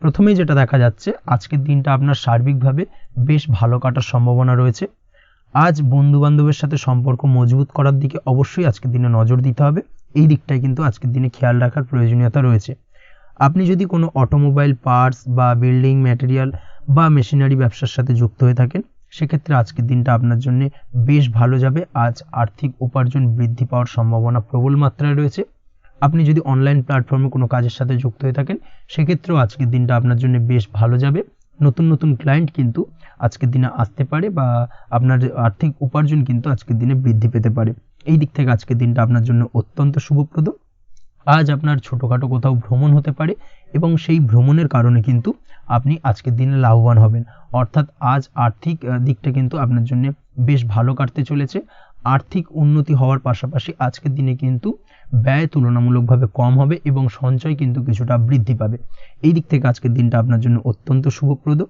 প্রথমেই যেটা দেখা যাচ্ছে, আজকের দিনটা আপনার সার্বিকভাবে বেশ ভালো কাটার সম্ভাবনা রয়েছে। আজ বন্ধু বান্ধবের সাথে সম্পর্ক মজবুত করার দিকে অবশ্যই আজকের দিনে নজর দিতে হবে। এই দিকটাই কিন্তু আজকের দিনে খেয়াল রাখার প্রয়োজনীয়তা রয়েছে। আপনি যদি কোনো অটোমোবাইল পার্টস বা বিল্ডিং ম্যাটেরিয়াল বা মেশিনারি ব্যবসার সাথে যুক্ত হয়ে থাকেন, সেক্ষেত্রে আজকের দিনটা আপনার জন্য বেশ ভালো যাবে। আজ আর্থিক উপার্জন বৃদ্ধি পাওয়ার সম্ভাবনা প্রবল মাত্রায় রয়েছে। আপনি যদি অনলাইন প্ল্যাটফর্মে কোনো কাজের সাথে যুক্ত হয়ে থাকেন, সেক্ষেত্রেও আজকের দিনটা আপনার জন্য বেশ ভালো যাবে। নতুন নতুন ক্লায়েন্ট কিন্তু আজকের দিনে আসতে পারে বা আপনার আর্থিক উপার্জন কিন্তু আজকের দিনে বৃদ্ধি পেতে পারে। এই দিক থেকে আজকের দিনটা আপনার জন্য অত্যন্ত শুভপ্রদ। আজ আপনার ছোটোখাটো কোথাও ভ্রমণ হতে পারে এবং সেই ভ্রমণের কারণে কিন্তু আপনি আজকের দিনে লাভবান হবেন। অর্থাৎ আজ আর্থিক দিকটা কিন্তু আপনার জন্য বেশ ভালো কাটতে চলেছে। আর্থিক উন্নতি হওয়ার পাশাপাশি আজকের দিনে কিন্তু ব্যয় তুলনামূলকভাবে কম হবে এবং সঞ্চয় কিন্তু কিছুটা বৃদ্ধি পাবে। এই দিক থেকে আজকের দিনটা আপনার জন্য অত্যন্ত শুভপ্রদ।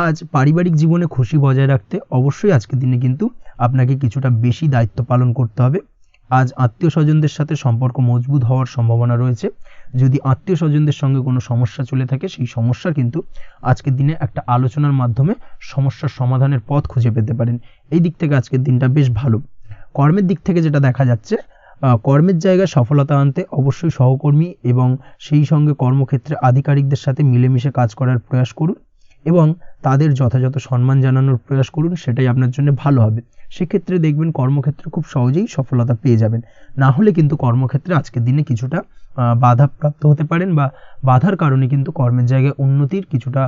আজ পারিবারিক জীবনে খুশি বজায় রাখতে অবশ্যই আজকের দিনে কিন্তু আপনাকে কিছুটা বেশি দায়িত্ব পালন করতে হবে। আজ আত্মীয় স্বজনদের সাথে সম্পর্ক মজবুত হওয়ার সম্ভাবনা রয়েছে। যদি আত্মীয় স্বজনদের সঙ্গে কোনো সমস্যা চলে থাকে, সেই সমস্যার কিন্তু আজকের দিনে একটা আলোচনার মাধ্যমে সমস্যার সমাধানের পথ খুঁজে পেতে পারেন। এই দিক থেকে আজকের দিনটা বেশ ভালো। কর্মের দিক থেকে যেটা দেখা যাচ্ছে, কর্মের জায়গায় সফলতা আনতে অবশ্যই সহকর্মী এবং সেই সঙ্গে কর্মক্ষেত্রে আধিকারিকদের সাথে মিলেমিশে কাজ করার প্রয়াস করুন এবং তাদের যথাযথ সম্মান জানানোর প্রয়াস করুন, সেটাই আপনার জন্য ভালো হবে। সেক্ষেত্রে দেখবেন কর্মক্ষেত্রে খুব সহজেই সফলতা পেয়ে যাবেন। না হলে কিন্তু কর্মক্ষেত্রে আজকের দিনে কিছুটা বাধাপ্রাপ্ত হতে পারেন বা বাধার কারণে কিন্তু কর্মের জায়গায় উন্নতির কিছুটা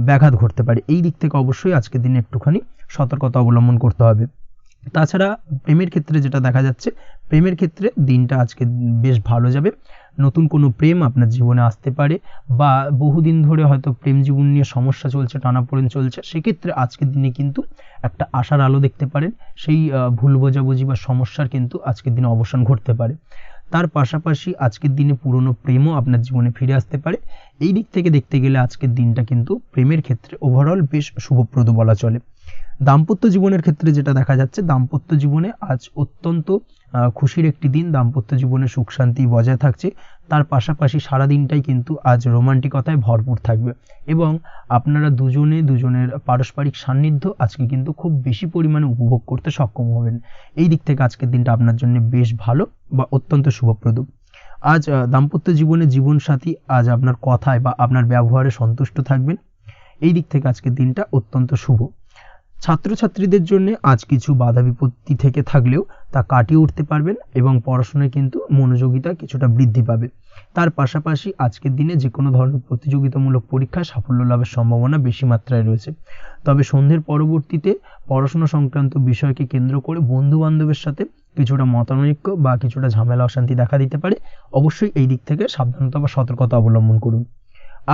ব্যাঘাত ঘটতে পারে। এই দিক থেকে অবশ্যই আজকের দিনে একটুখানি সতর্কতা অবলম্বন করতে হবে। তাছাড়া প্রেমের ক্ষেত্রে যেটা দেখা যাচ্ছে, প্রেমের ক্ষেত্রে দিনটা আজকে বেশ ভালো যাবে। নতুন কোনো প্রেম আপনার জীবনে আসতে পারে বা বহুদিন ধরে হয়তো প্রেম জীবন নিয়ে সমস্যা চলছে, টানাপোড়েন চলছে, সেক্ষেত্রে আজকের দিনে কিন্তু একটা আশার আলো দেখতে পারেন। সেই ভুল বোঝাবুঝি বা সমস্যার কিন্তু আজকের দিনে অবসান ঘটতে পারে। তার পাশাপাশি আজকের দিনে পুরনো প্রেমও আপনার জীবনে ফিরে আসতে পারে। এই দিক থেকে দেখতে গেলে আজকের দিনটা কিন্তু প্রেমের ক্ষেত্রে ওভারঅল বেশ শুভপ্রদ বলা চলে। দাম্পত্য জীবনের ক্ষেত্রে যেটা দেখা যাচ্ছে, দাম্পত্য জীবনে আজ অত্যন্ত খুশির একটি দিন। দাম্পত্য জীবনে সুখ শান্তি বজায় থাকছে। তার পাশাপাশি সারা দিনটাই কিন্তু আজ রোমান্টিকতায় ভরপুর থাকবে এবং আপনারা দুজনের পারস্পরিক সান্নিধ্য আজকে কিন্তু খুব বেশি পরিমাণে উপভোগ করতে সক্ষম হবেন। এই দিক থেকে আজকের দিনটা আপনার জন্য বেশ ভালো বা অত্যন্ত শুভপ্রদ। আজ দাম্পত্য জীবনে জীবনসাথী আজ আপনার কথায় বা আপনার ব্যবহারে সন্তুষ্ট থাকবেন। এই দিক থেকে আজকের দিনটা অত্যন্ত শুভ। ছাত্রছাত্রীদের জন্য আজ কিছু বাধা বিপত্তি থেকে থাকলেও তা কাটিয়ে উঠতে পারবেন এবং পড়াশোনায় কিন্তু মনোযোগিতা কিছুটা বৃদ্ধি পাবে। তার পাশাপাশি আজকের দিনে যে কোনো ধরনের প্রতিযোগিতামূলক পরীক্ষায় সাফল্য লাভের সম্ভাবনা বেশি মাত্রায় রয়েছে। তবে সন্ধ্যের পরবর্তীতে পড়াশোনা সংক্রান্ত বিষয়কে কেন্দ্র করে বন্ধু বান্ধবের সাথে কিছুটা মতানৈক্য বা কিছুটা ঝামেলা অশান্তি দেখা দিতে পারে। অবশ্যই এই দিক থেকে সাবধানতা বা সতর্কতা অবলম্বন করুন।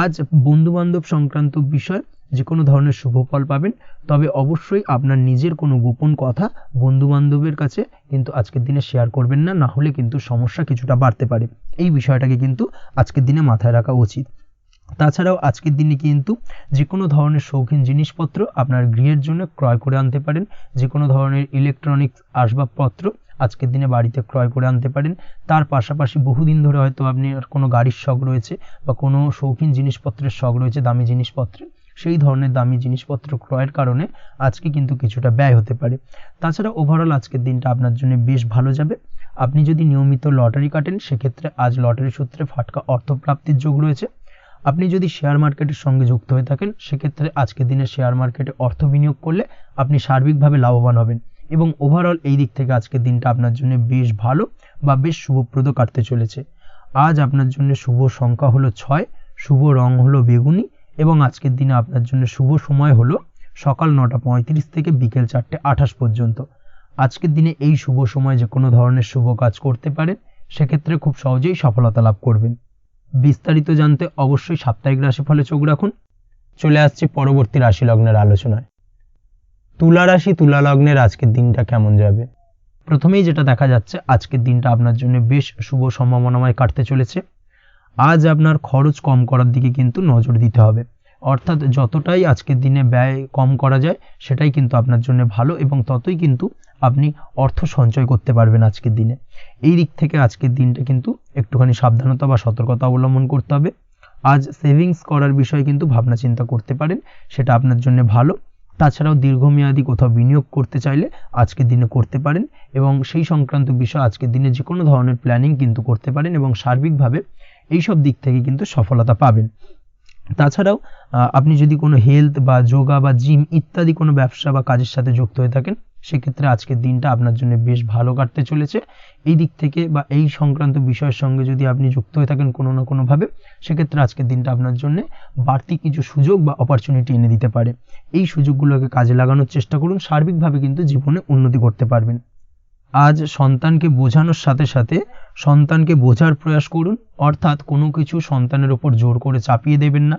আজ বন্ধু বান্ধব সংক্রান্ত বিষয় যে কোনো ধরনের শুভ ফল পাবেন, তবে অবশ্যই আপনার নিজের কোনো গোপন কথা বন্ধু বান্ধবের কাছে কিন্তু আজকের দিনে শেয়ার করবেন না, না হলে কিন্তু সমস্যা কিছুটা বাড়তে পারে। এই বিষয়টাকে কিন্তু আজকের দিনে মাথায় রাখা উচিত। তাছাড়াও আজকের দিনে কিন্তু যে কোনো ধরনের শৌখিন জিনিসপত্র আপনার গৃহের জন্য ক্রয় করে আনতে পারেন। যে কোনো ধরনের ইলেকট্রনিক্স আসবাবপত্র আজকের দিনে বাড়িতে ক্রয় করে আনতে পারেন। তার পাশাপাশি বহুদিন ধরে হয়তো আপনি কোনো গাড়ির শখ রয়েছে বা কোনো শৌখিন জিনিসপত্রের শখ রয়েছে, দামি জিনিসপত্রের, সেই ধরনের দামি জিনিসপত্র ক্রয়ের কারণে আজকে কিন্তু কিছুটা ব্যয় হতে পারে। তাছাড়া ওভারঅল আজকের দিনটা আপনার জন্য বেশ ভালো যাবে। আপনি যদি নিয়মিত লটারি কাটেন, সেক্ষেত্রে আজ লটারি সূত্রে ফাটকা অর্থপ্রাপ্তির যোগ রয়েছে। আপনি যদি শেয়ার মার্কেটের সঙ্গে যুক্ত হয়ে থাকেন, সেক্ষেত্রে আজকের দিনে শেয়ার মার্কেটে অর্থ বিনিয়োগ করলে আপনি সার্বিকভাবে লাভবান হবেন এবং ওভারঅল এই দিক থেকে আজকের দিনটা আপনার জন্য বেশ ভালো বা বেশ শুভপ্রদ কাটতে চলেছে। আজ আপনার জন্য শুভ সংখ্যা হলো 6, শুভ রং হলো বেগুনি এবং আজকের দিনে আপনার জন্য শুভ সময় হলো সকাল 9:35 থেকে বিকেল 4:28 পর্যন্ত। আজকের দিনে এই শুভ সময় যে কোনো ধরনের শুভ কাজ করতে পারেন, সেক্ষেত্রে খুব সহজেই সফলতা লাভ করবেন। বিস্তারিত জানতে অবশ্যই সাপ্তাহিক রাশিফলে চোখ রাখুন। চলে আসছি পরবর্তী রাশি লগ্নের আলোচনায়। তুলা রাশি, তুলা লগ্নের আজকের দিনটা কেমন যাবে? প্রথমেই যেটা দেখা যাচ্ছে, আজকের দিনটা আপনার জন্য বেশ শুভ সম্ভাবনাময় কাটতে চলেছে। আজ আপনার খরচ কম করার দিকে কিন্তু নজর দিতে হবে, অর্থাৎ যতটাই আজকের দিনে ব্যয় কম করা যায় সেটাই কিন্তু আপনার জন্য ভালো এবং ততই কিন্তু আপনি অর্থ সঞ্চয় করতে পারবেন আজকের দিনে। এই দিক থেকে আজকের দিনটা কিন্তু একটুখানি সাবধানতা বা সতর্কতা অবলম্বন করতে হবে। আজ সেভিংস করার বিষয়ে কিন্তু ভাবনা চিন্তা করতে পারেন, সেটা আপনার জন্য ভালো। তাছাড়াও দীর্ঘমেয়াদী কোথাও বিনিয়োগ করতে চাইলে আজকের দিনে করতে পারেন এবং সেই সংক্রান্ত বিষয় আজকের দিনে যে কোনো ধরনের প্ল্যানিং কিন্তু করতে পারেন এবং সার্বিকভাবে এইসব দিক থেকে কিন্তু সফলতা পাবেন। তাছাড়াও আপনি যদি কোনো হেলথ বা যোগা বা জিম ইত্যাদি কোনো ব্যবসা বা কাজের সাথে যুক্ত হয়ে থাকেন, সেক্ষেত্রে আজকের দিনটা আপনার জন্য বেশ ভালো কাটতে চলেছে। এই দিক থেকে বা এই সংক্রান্ত বিষয়ের সঙ্গে যদি আপনি যুক্ত হয়ে থাকেন কোনো না কোনোভাবে, সেক্ষেত্রে আজকের দিনটা আপনার জন্য বাড়তি কিছু সুযোগ বা অপরচুনিটি এনে দিতে পারে। এই সুযোগগুলোকে কাজে লাগানোর চেষ্টা করুন, সার্বিকভাবে কিন্তু জীবনে উন্নতি করতে পারবেন। আজ সন্তানকে বোঝানোর সাথে সাথে সন্তানকে বোঝার প্রয়াস করুন, অর্থাৎ কোনো কিছু সন্তানের ওপর জোর করে চাপিয়ে দেবেন না,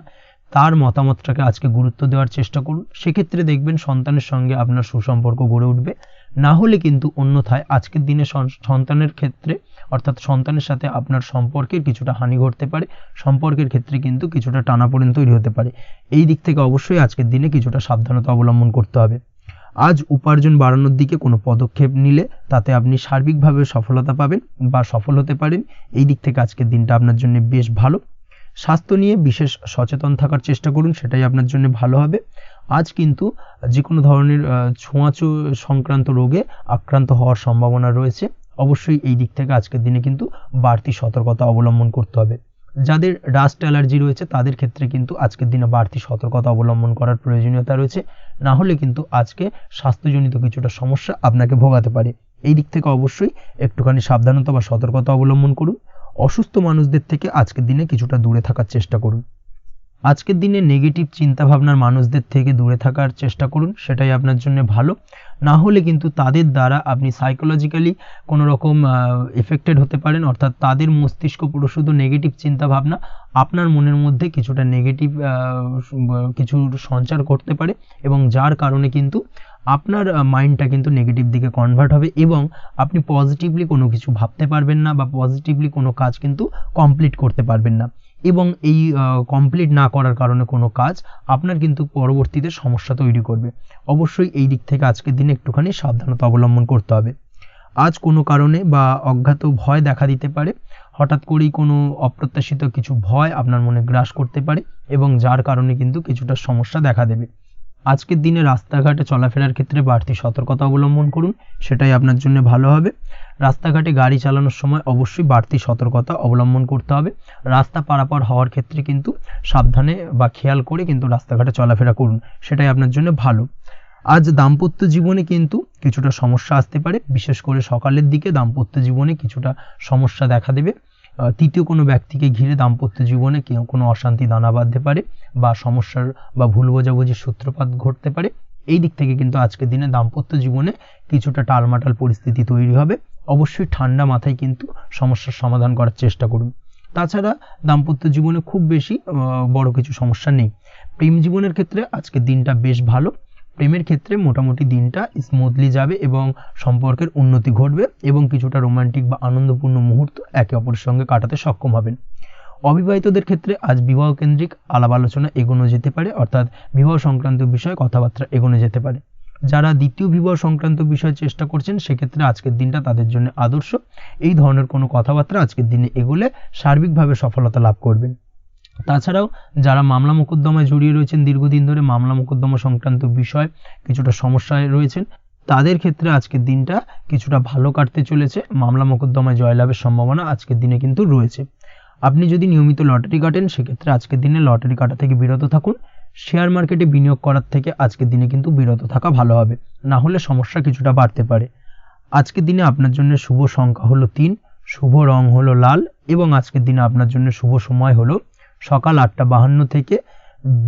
তার মতামতটাকে আজকে গুরুত্ব দেওয়ার চেষ্টা করুন। সেক্ষেত্রে দেখবেন সন্তানের সঙ্গে আপনার সুসম্পর্ক গড়ে উঠবে। না হলে কিন্তু অন্যথায় আজকের দিনে সন্তানের ক্ষেত্রে অর্থাৎ সন্তানের সাথে আপনার সম্পর্কের কিছুটা হানি ঘটতে পারে, সম্পর্কের ক্ষেত্রে কিন্তু কিছুটা টানাপোড়েন তৈরি হতে পারে। এই দিক থেকে অবশ্যই আজকের দিনে কিছুটা সাবধানতা অবলম্বন করতে হবে। আজ উপার্জন বাড়ানোর দিকে কোনো পদক্ষেপ নিলে তাতে আপনি সার্বিকভাবে সফলতা পাবেন বা সফল হতে পারেন। এই দিক থেকে আজকের দিনটা আপনার জন্য বেশ ভালো। স্বাস্থ্য নিয়ে বিশেষ সচেতন থাকার চেষ্টা করুন, সেটাই আপনার জন্য ভালো হবে। আজ কিন্তু যে কোনো ধরনের ছোঁয়াচে সংক্রান্ত রোগে আক্রান্ত হওয়ার সম্ভাবনা রয়েছে। অবশ্যই এই দিক থেকে আজকের দিনে কিন্তু বাড়তি সতর্কতা অবলম্বন করতে হবে। যাদের ডাস্ট অ্যালার্জি রয়েছে তাদের ক্ষেত্রে কিন্তু আজকের দিনে বাড়তি সতর্কতা অবলম্বন করার প্রয়োজনীয়তা রয়েছে, না হলে কিন্তু আজকে স্বাস্থ্যজনিত কিছুটা সমস্যা আপনাকে ভোগাতে পারে। এই দিক থেকে অবশ্যই একটুখানি সাবধানতা বা সতর্কতা অবলম্বন করুন। অসুস্থ মানুষদের থেকে আজকের দিনে কিছুটা দূরে থাকার চেষ্টা করুন। আজকের দিনে নেগেটিভ চিন্তাভাবনার মানুষদের থেকে দূরে থাকার চেষ্টা করুন, সেটাই আপনার জন্য ভালো। না হলে কিন্তু তাদের দ্বারা আপনি সাইকোলজিক্যালি কোনো রকম এফেক্টেড হতে পারেন, অর্থাৎ তাদের মস্তিষ্ক পুরো শুধু নেগেটিভ চিন্তাভাবনা আপনার মনের মধ্যে কিছুটা নেগেটিভ কিছু সঞ্চার করতে পারে, এবং যার কারণে কিন্তু আপনার মাইন্ডটা কিন্তু নেগেটিভ দিকে কনভার্ট হবে এবং আপনি পজিটিভলি কোনো কিছু ভাবতে পারবেন না বা পজিটিভলি কোনো কাজ কিন্তু কমপ্লিট করতে পারবেন না, এবং এই কমপ্লিট না করার কারণে কোনো কাজ আপনার কিন্তু পরবর্তীতে সমস্যা তৈরি করবে। অবশ্যই এই দিক থেকে আজকের দিনে একটুখানি সাবধানতা অবলম্বন করতে হবে। আজ কোনো কারণে বা অজ্ঞাত ভয় দেখা দিতে পারে, হঠাৎ করেই কোনো অপ্রত্যাশিত কিছু ভয় আপনার মনে গ্রাস করতে পারে এবং যার কারণে কিন্তু কিছুটা সমস্যা দেখা দেবে। আজকের দিনে রাস্তাঘাটে চলাফেরার ক্ষেত্রে বাড়তি সতর্কতা অবলম্বন করুন, সেটাই আপনার জন্য ভালো হবে। রাস্তাঘাটে গাড়ি চালানোর সময় অবশ্যই বাড়তি সতর্কতা অবলম্বন করতে হবে। রাস্তা পারাপার হওয়ার ক্ষেত্রে কিন্তু সাবধানে বা খেয়াল করে কিন্তু রাস্তাঘাটে চলাফেরা করুন, সেটাই আপনার জন্য ভালো। আজ দাম্পত্য জীবনে কিন্তু কিছুটা সমস্যা আসতে পারে, বিশেষ করে সকালের দিকে দাম্পত্য জীবনে কিছুটা সমস্যা দেখা দেবে। তৃতীয় কোনো ব্যক্তিকে ঘিরে দাম্পত্য জীবনে কোনো অশান্তি দানা বাঁধতে পারে বা সমস্যার বা ভুল বোঝাবুঝির সূত্রপাত ঘটতে পারে। এই দিক থেকে কিন্তু আজকের দিনে দাম্পত্য জীবনে কিছুটা টালমাটাল পরিস্থিতি তৈরি হবে। অবশ্যই ঠান্ডা মাথায় কিন্তু সমস্যার সমাধান করার চেষ্টা করুন। তাছাড়া দাম্পত্য জীবনে খুব বেশি বড় কিছু সমস্যা নেই। প্রেম জীবনের ক্ষেত্রে আজকের দিনটা বেশ ভালো। প্রেমের ক্ষেত্রে মোটামুটি দিনটা স্মুথলি যাবে এবং সম্পর্কের উন্নতি ঘটবে এবং কিছুটা রোমান্টিক বা আনন্দপূর্ণ মুহূর্ত একে অপরের সঙ্গে কাটাতে সক্ষম হবেন। অবিবাহিতদের ক্ষেত্রে আজ বিবাহ কেন্দ্রিক আলাপ আলোচনা এগোনো যেতে পারে, অর্থাৎ বিবাহ সংক্রান্ত বিষয়ে কথাবার্তা এগোনো যেতে পারে। যারা দ্বিতীয় বিবাহ সংক্রান্ত বিষয়ে চেষ্টা করছেন সেক্ষেত্রে আজকের দিনটা তাদের জন্য আদর্শ। এই ধরনের কোনো কথাবার্তা আজকের দিনে এগোলে সার্বিকভাবে সফলতা লাভ করবেন। তাছাড়াও যারা মামলা মোকদ্দমায় জড়িয়ে রয়েছেন, দীর্ঘদিন ধরে মামলা মোকদ্দমা সংক্রান্ত বিষয় কিছুটা সমস্যায় রয়েছেন, তাদের ক্ষেত্রে আজকের দিনটা কিছুটা ভালো কাটতে চলেছে। মামলা মোকদ্দমায় জয়লাভের সম্ভাবনা আজকের দিনে কিন্তু রয়েছে। আপনি যদি নিয়মিত লটারি কাটেন সেক্ষেত্রে আজকের দিনে লটারি কাটা থেকে বিরত থাকুন। শেয়ার মার্কেটে বিনিয়োগ করার থেকে আজকের দিনে কিন্তু বিরত থাকা ভালো হবে, না হলে সমস্যা কিছুটা বাড়তে পারে। আজকের দিনে আপনার জন্য শুভ সংখ্যা হলো 3, শুভ রং হলো লাল এবং আজকের দিনে আপনার জন্য শুভ সময় হলো সকাল 8:52 থেকে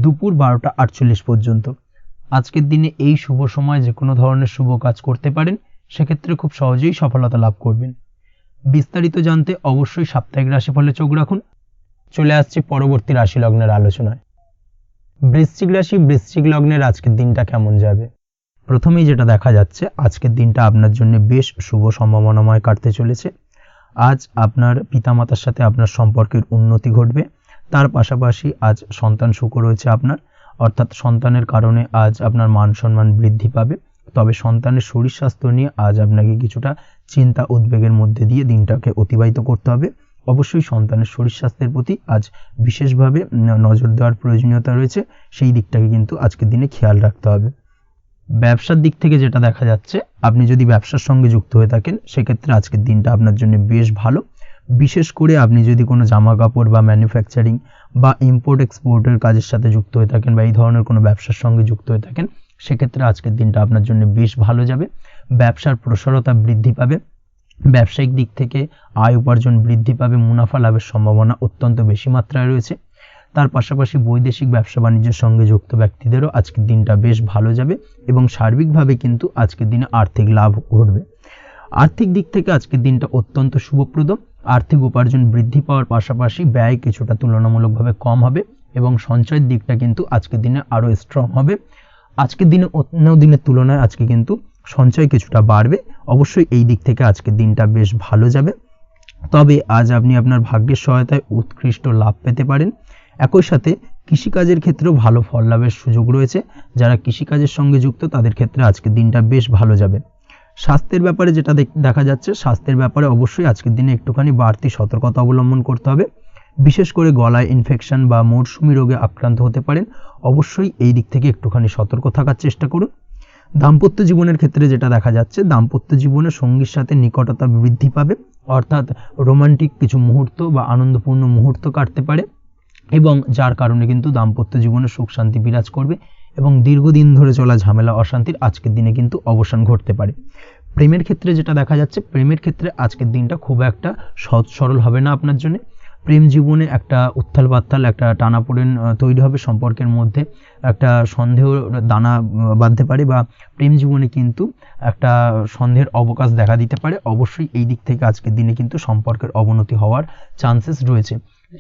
দুপুর 12:48 পর্যন্ত। আজকের দিনে এই শুভ সময় যে কোনো ধরনের শুভ কাজ করতে পারেন, সেক্ষেত্রে খুব সহজেই সফলতা লাভ করবেন। বিস্তারিত জানতে অবশ্যই সাপ্তাহিক রাশিফলে চোখ রাখুন। চলে আসছি পরবর্তী রাশি লগ্নের আলোচনায়। বৃশ্চিক রাশি, বৃশ্চিক লগ্নের আজকের দিনটা কেমন যাবে? প্রথমেই যেটা দেখা যাচ্ছে, আজকের দিনটা আপনার জন্য বেশ শুভ সম্ভাবনাময় কাটতে চলেছে। আজ আপনার পিতামাতার সাথে আপনার সম্পর্কের উন্নতি ঘটবে। তার পাশাপাশি আজ সন্তান সুখ রয়েছে আপনার, অর্থাৎ সন্তানের কারণে আজ আপনার মান সম্মান বৃদ্ধি পাবে। তবে সন্তানের শরীর স্বাস্থ্য নিয়ে আজ আপনাকে কিছুটা চিন্তা উদ্বেগের মধ্যে দিয়ে দিনটাকে অতিবাহিত করতে হবে। অবশ্যই সন্তানের শরীর স্বাস্থ্যের প্রতি আজ বিশেষভাবে নজর দেওয়ার প্রয়োজনীয়তা রয়েছে, সেই দিকটাকে কিন্তু আজকের দিনে খেয়াল রাখতে হবে। ব্যবসার দিক থেকে যেটা দেখা যাচ্ছে, আপনি যদি ব্যবসার সঙ্গে যুক্ত হয়ে থাকেন সেক্ষেত্রে আজকের দিনটা আপনার জন্য বেশ ভালো। বিশেষ করে আপনি যদি কোনো জামা কাপড় বা ম্যানুফ্যাকচারিং বা ইম্পোর্ট এক্সপোর্টের কাজের সাথে যুক্ত হয়ে থাকেন বা এই ধরনের কোনো ব্যবসার সঙ্গে যুক্ত হয়ে থাকেন, সেক্ষেত্রে আজকের দিনটা আপনার জন্য বেশ ভালো যাবে। ব্যবসার প্রসারতা বৃদ্ধি পাবে, ব্যবসায়িক দিক থেকে আয় উপার্জন বৃদ্ধি পাবে, মুনাফা লাভের সম্ভাবনা অত্যন্ত বেশি মাত্রায় রয়েছে। তার পাশাপাশি বৈদেশিক ব্যবসা বাণিজ্যের সঙ্গে যুক্ত ব্যক্তিদেরও আজকের দিনটা বেশ ভালো যাবে এবং সার্বিকভাবে কিন্তু আজকের দিনে আর্থিক লাভ ঘটবে। আর্থিক দিক থেকে আজকের দিনটা অত্যন্ত শুভপ্রদ। আর্থিক উপার্জন বৃদ্ধি পাওয়ার পাশাপাশি ব্যয় কিছুটা তুলনামূলকভাবে কম হবে এবং সঞ্চয়ের দিকটা কিন্তু আজকের দিনে আরও স্ট্রং হবে। আজকের দিনে অন্য দিনের তুলনায় আজকে কিন্তু সঞ্চয় কিছুটা বাড়বে। অবশ্যই এই দিক থেকে আজকের দিনটা বেশ ভালো যাবে। তবে আজ আপনি আপনার ভাগ্যের সহায়তায় উৎকৃষ্ট লাভ পেতে পারেন। একই সাথে কৃষিকাজের ক্ষেত্রেও ভালো ফল লাভের সুযোগ রয়েছে। যারা কৃষিকাজের সঙ্গে যুক্ত তাদের ক্ষেত্রে আজকের দিনটা বেশ ভালো যাবে। স্বাস্থ্যের ব্যাপারে যেটা দেখা যাচ্ছে, স্বাস্থ্যের ব্যাপারে অবশ্যই আজকের দিনে একটুখানি বাড়তি সতর্কতা অবলম্বন করতে হবে। বিশেষ করে গলায় ইনফেকশন বা মৌসুমী রোগে আক্রান্ত হতে পারেন। অবশ্যই এই দিক থেকে একটুখানি সতর্ক থাকার চেষ্টা করুন। দাম্পত্য জীবনের ক্ষেত্রে যেটা দেখা যাচ্ছে, দাম্পত্য জীবনে সঙ্গীর সাথে নিকটতা বৃদ্ধি পাবে, অর্থাৎ রোমান্টিক কিছু মুহূর্ত বা আনন্দপূর্ণ মুহূর্ত কাটতে পারে, এবং যার কারণে কিন্তু দাম্পত্য জীবনে সুখ শান্তি বিরাজ করবে এবং দীর্ঘদিন ধরে চলা ঝামেলা অশান্তির আজকের দিনে কিন্তু অবসান ঘটতে পারে। প্রেমের ক্ষেত্রে যেটা দেখা যাচ্ছে, প্রেমের ক্ষেত্রে আজকের দিনটা খুব একটা সহজ সরল হবে না আপনার জন্য। প্রেম জীবনে একটা উত্থাল পাত্তাল, একটা টানাপোড়েন তৈরি হবে, সম্পর্কের মধ্যে একটা সন্দেহ দানা বাঁধতে পারে, বা প্রেম জীবনে কিন্তু একটা সন্দেহের অবকাশ দেখা দিতে পারে। অবশ্যই এই দিক থেকে আজকের দিনে কিন্তু সম্পর্কের অবনতি হওয়ার চান্সেস রয়েছে।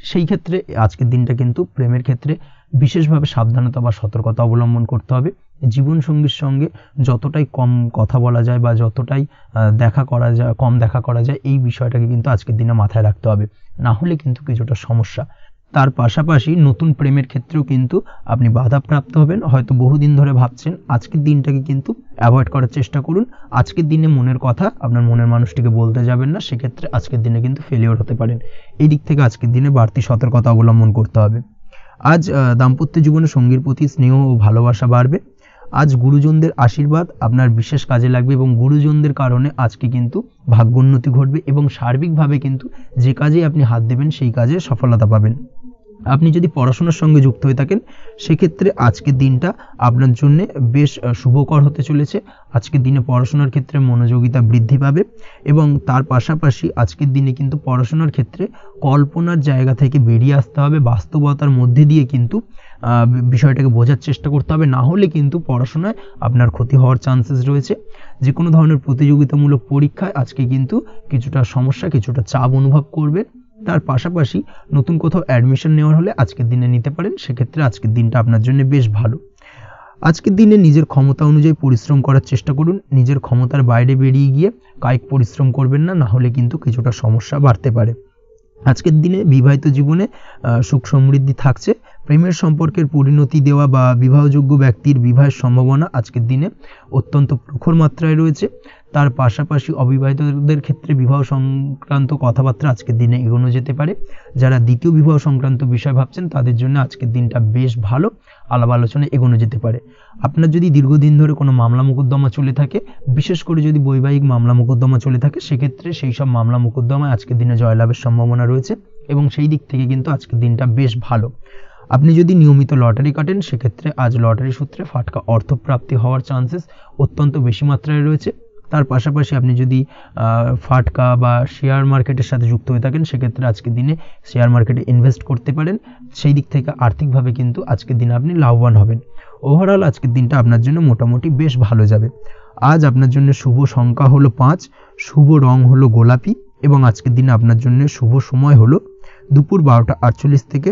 সেই ক্ষেত্রে আজকের দিনটা কিন্তু প্রেমের ক্ষেত্রে বিশেষভাবে সাবধানতা বা সতর্কতা অবলম্বন করতে হবে। জীবনসঙ্গীর সঙ্গে যতটাই কম কথা বলা যায় বা যতটাই কম দেখা করা যায়, এই বিষয়টাকে কিন্তু আজকের দিনে মাথায় রাখতে হবে, না হলে কিন্তু কিছুটা সমস্যা। তার পাশাপাশি নতুন প্রেমের ক্ষেত্রেও কিন্তু আপনি বাধাপ্রাপ্ত হবেন। হয়তো বহুদিন ধরে ভাবছেন, আজকের দিনটাকে কিন্তু অ্যাভয়েড করার চেষ্টা করুন। আজকের দিনে মনের কথা আপনার মনের মানুষটিকে বলতে যাবেন না, সেক্ষেত্রে আজকের দিনে কিন্তু ফেলিওর হতে পারেন। এই দিক থেকে আজকের দিনে বাড়তি সতর্কতা অবলম্বন করতে হবে। আজ দাম্পত্য জীবনে সঙ্গীর প্রতি স্নেহ ও ভালোবাসা বাড়বে। আজ গুরুজনদের আশীর্বাদ আপনার বিশেষ কাজে লাগবে, এবং গুরুজনদের কারণে আজকে কিন্তু ভাগ্যোন্নতি ঘটবে, এবং সার্বিকভাবে কিন্তু যে কাজে আপনি হাত দেবেন সেই কাজে সফলতা পাবেন। আপনি যদি পড়াশোনার সঙ্গে যুক্ত হয়ে থাকেন, সেক্ষেত্রে আজকের দিনটা আপনার জন্য বেশ শুভকর হতে চলেছে। আজকের দিনে পড়াশোনার ক্ষেত্রে মনোযোগিতা বৃদ্ধি পাবে, এবং তার পাশাপাশি আজকের দিনে কিন্তু পড়াশোনার ক্ষেত্রে কল্পনার জায়গা থেকে বেরিয়ে আসতে হবে, বাস্তবতার মধ্যে দিয়ে কিন্তু বিষয়টাকে বোঝার চেষ্টা করতে হবে, না হলে কিন্তু পড়াশোনায় আপনার ক্ষতি হওয়ার চান্সেস রয়েছে। যে কোনো ধরনের প্রতিযোগিতামূলক পরীক্ষায় আজকে কিন্তু কিছুটা সমস্যা, কিছুটা চাপ অনুভব করবে। তার পাশাপাশি নতুন কোথাও অ্যাডমিশন নেওয়ার হলে আজকের দিনে নিতে পারেন, সেক্ষেত্রে আজকের দিনটা আপনার জন্য বেশ ভালো। আজকের দিনে নিজের ক্ষমতা অনুযায়ী পরিশ্রম করার চেষ্টা করুন। নিজের ক্ষমতার বাইরে বেরিয়ে গিয়ে কায়িক পরিশ্রম করবেন না, না হলে কিন্তু কিছুটা সমস্যা বাড়তে পারে। আজকের দিনে বিবাহিত জীবনে সুখ সমৃদ্ধি থাকছে। প্রেমের সম্পর্কের পরিণতি দেওয়া বা বিবাহযোগ্য ব্যক্তির বিবাহের সম্ভাবনা আজকের দিনে অত্যন্ত প্রখর মাত্রায় রয়েছে। তার পাশাপাশি অবিবাহিতদের ক্ষেত্রে বিবাহ সংক্রান্ত কথাবার্তা আজকের দিনে এগোনো যেতে পারে। যারা দ্বিতীয় বিবাহ সংক্রান্ত বিষয় ভাবছেন তাদের জন্য আজকের দিনটা বেশ ভালো, আলাপ আলোচনায় এগোনো যেতে পারে। আপনার যদি দীর্ঘদিন ধরে কোনো মামলা মোকদ্দমা চলে থাকে, বিশেষ করে যদি বৈবাহিক মামলা মোকদ্দমা চলে থাকে, সেক্ষেত্রে সেই সব মামলা মোকদ্দমায় আজকের দিনে জয়লাভের সম্ভাবনা রয়েছে, এবং সেই দিক থেকে কিন্তু আজকের দিনটা বেশ ভালো। আপনি যদি নিয়মিত লটারি কাটেন, সেক্ষেত্রে আজ লটারি সূত্রে ফাটকা অর্থপ্রাপ্তি হওয়ার চান্সেস অত্যন্ত বেশি মাত্রায় রয়েছে। তার পাশাপাশি আপনি যদি ফাটকা বা শেয়ার মার্কেটের সাথে যুক্ত হয়ে থাকেন, সেক্ষেত্রে আজকের দিনে শেয়ার মার্কেটে ইনভেস্ট করতে পারেন। সেই দিক থেকে আর্থিকভাবে কিন্তু আজকের দিনে আপনি লাভবান হবেন। ওভারঅল আজকের দিনটা আপনার জন্য মোটামুটি বেশ ভালো যাবে। আজ আপনার জন্য শুভ সংখ্যা হলো 5, শুভ রং হলো গোলাপি, এবং আজকের দিনে আপনার জন্য শুভ সময় হলো দুপুর 12:48 থেকে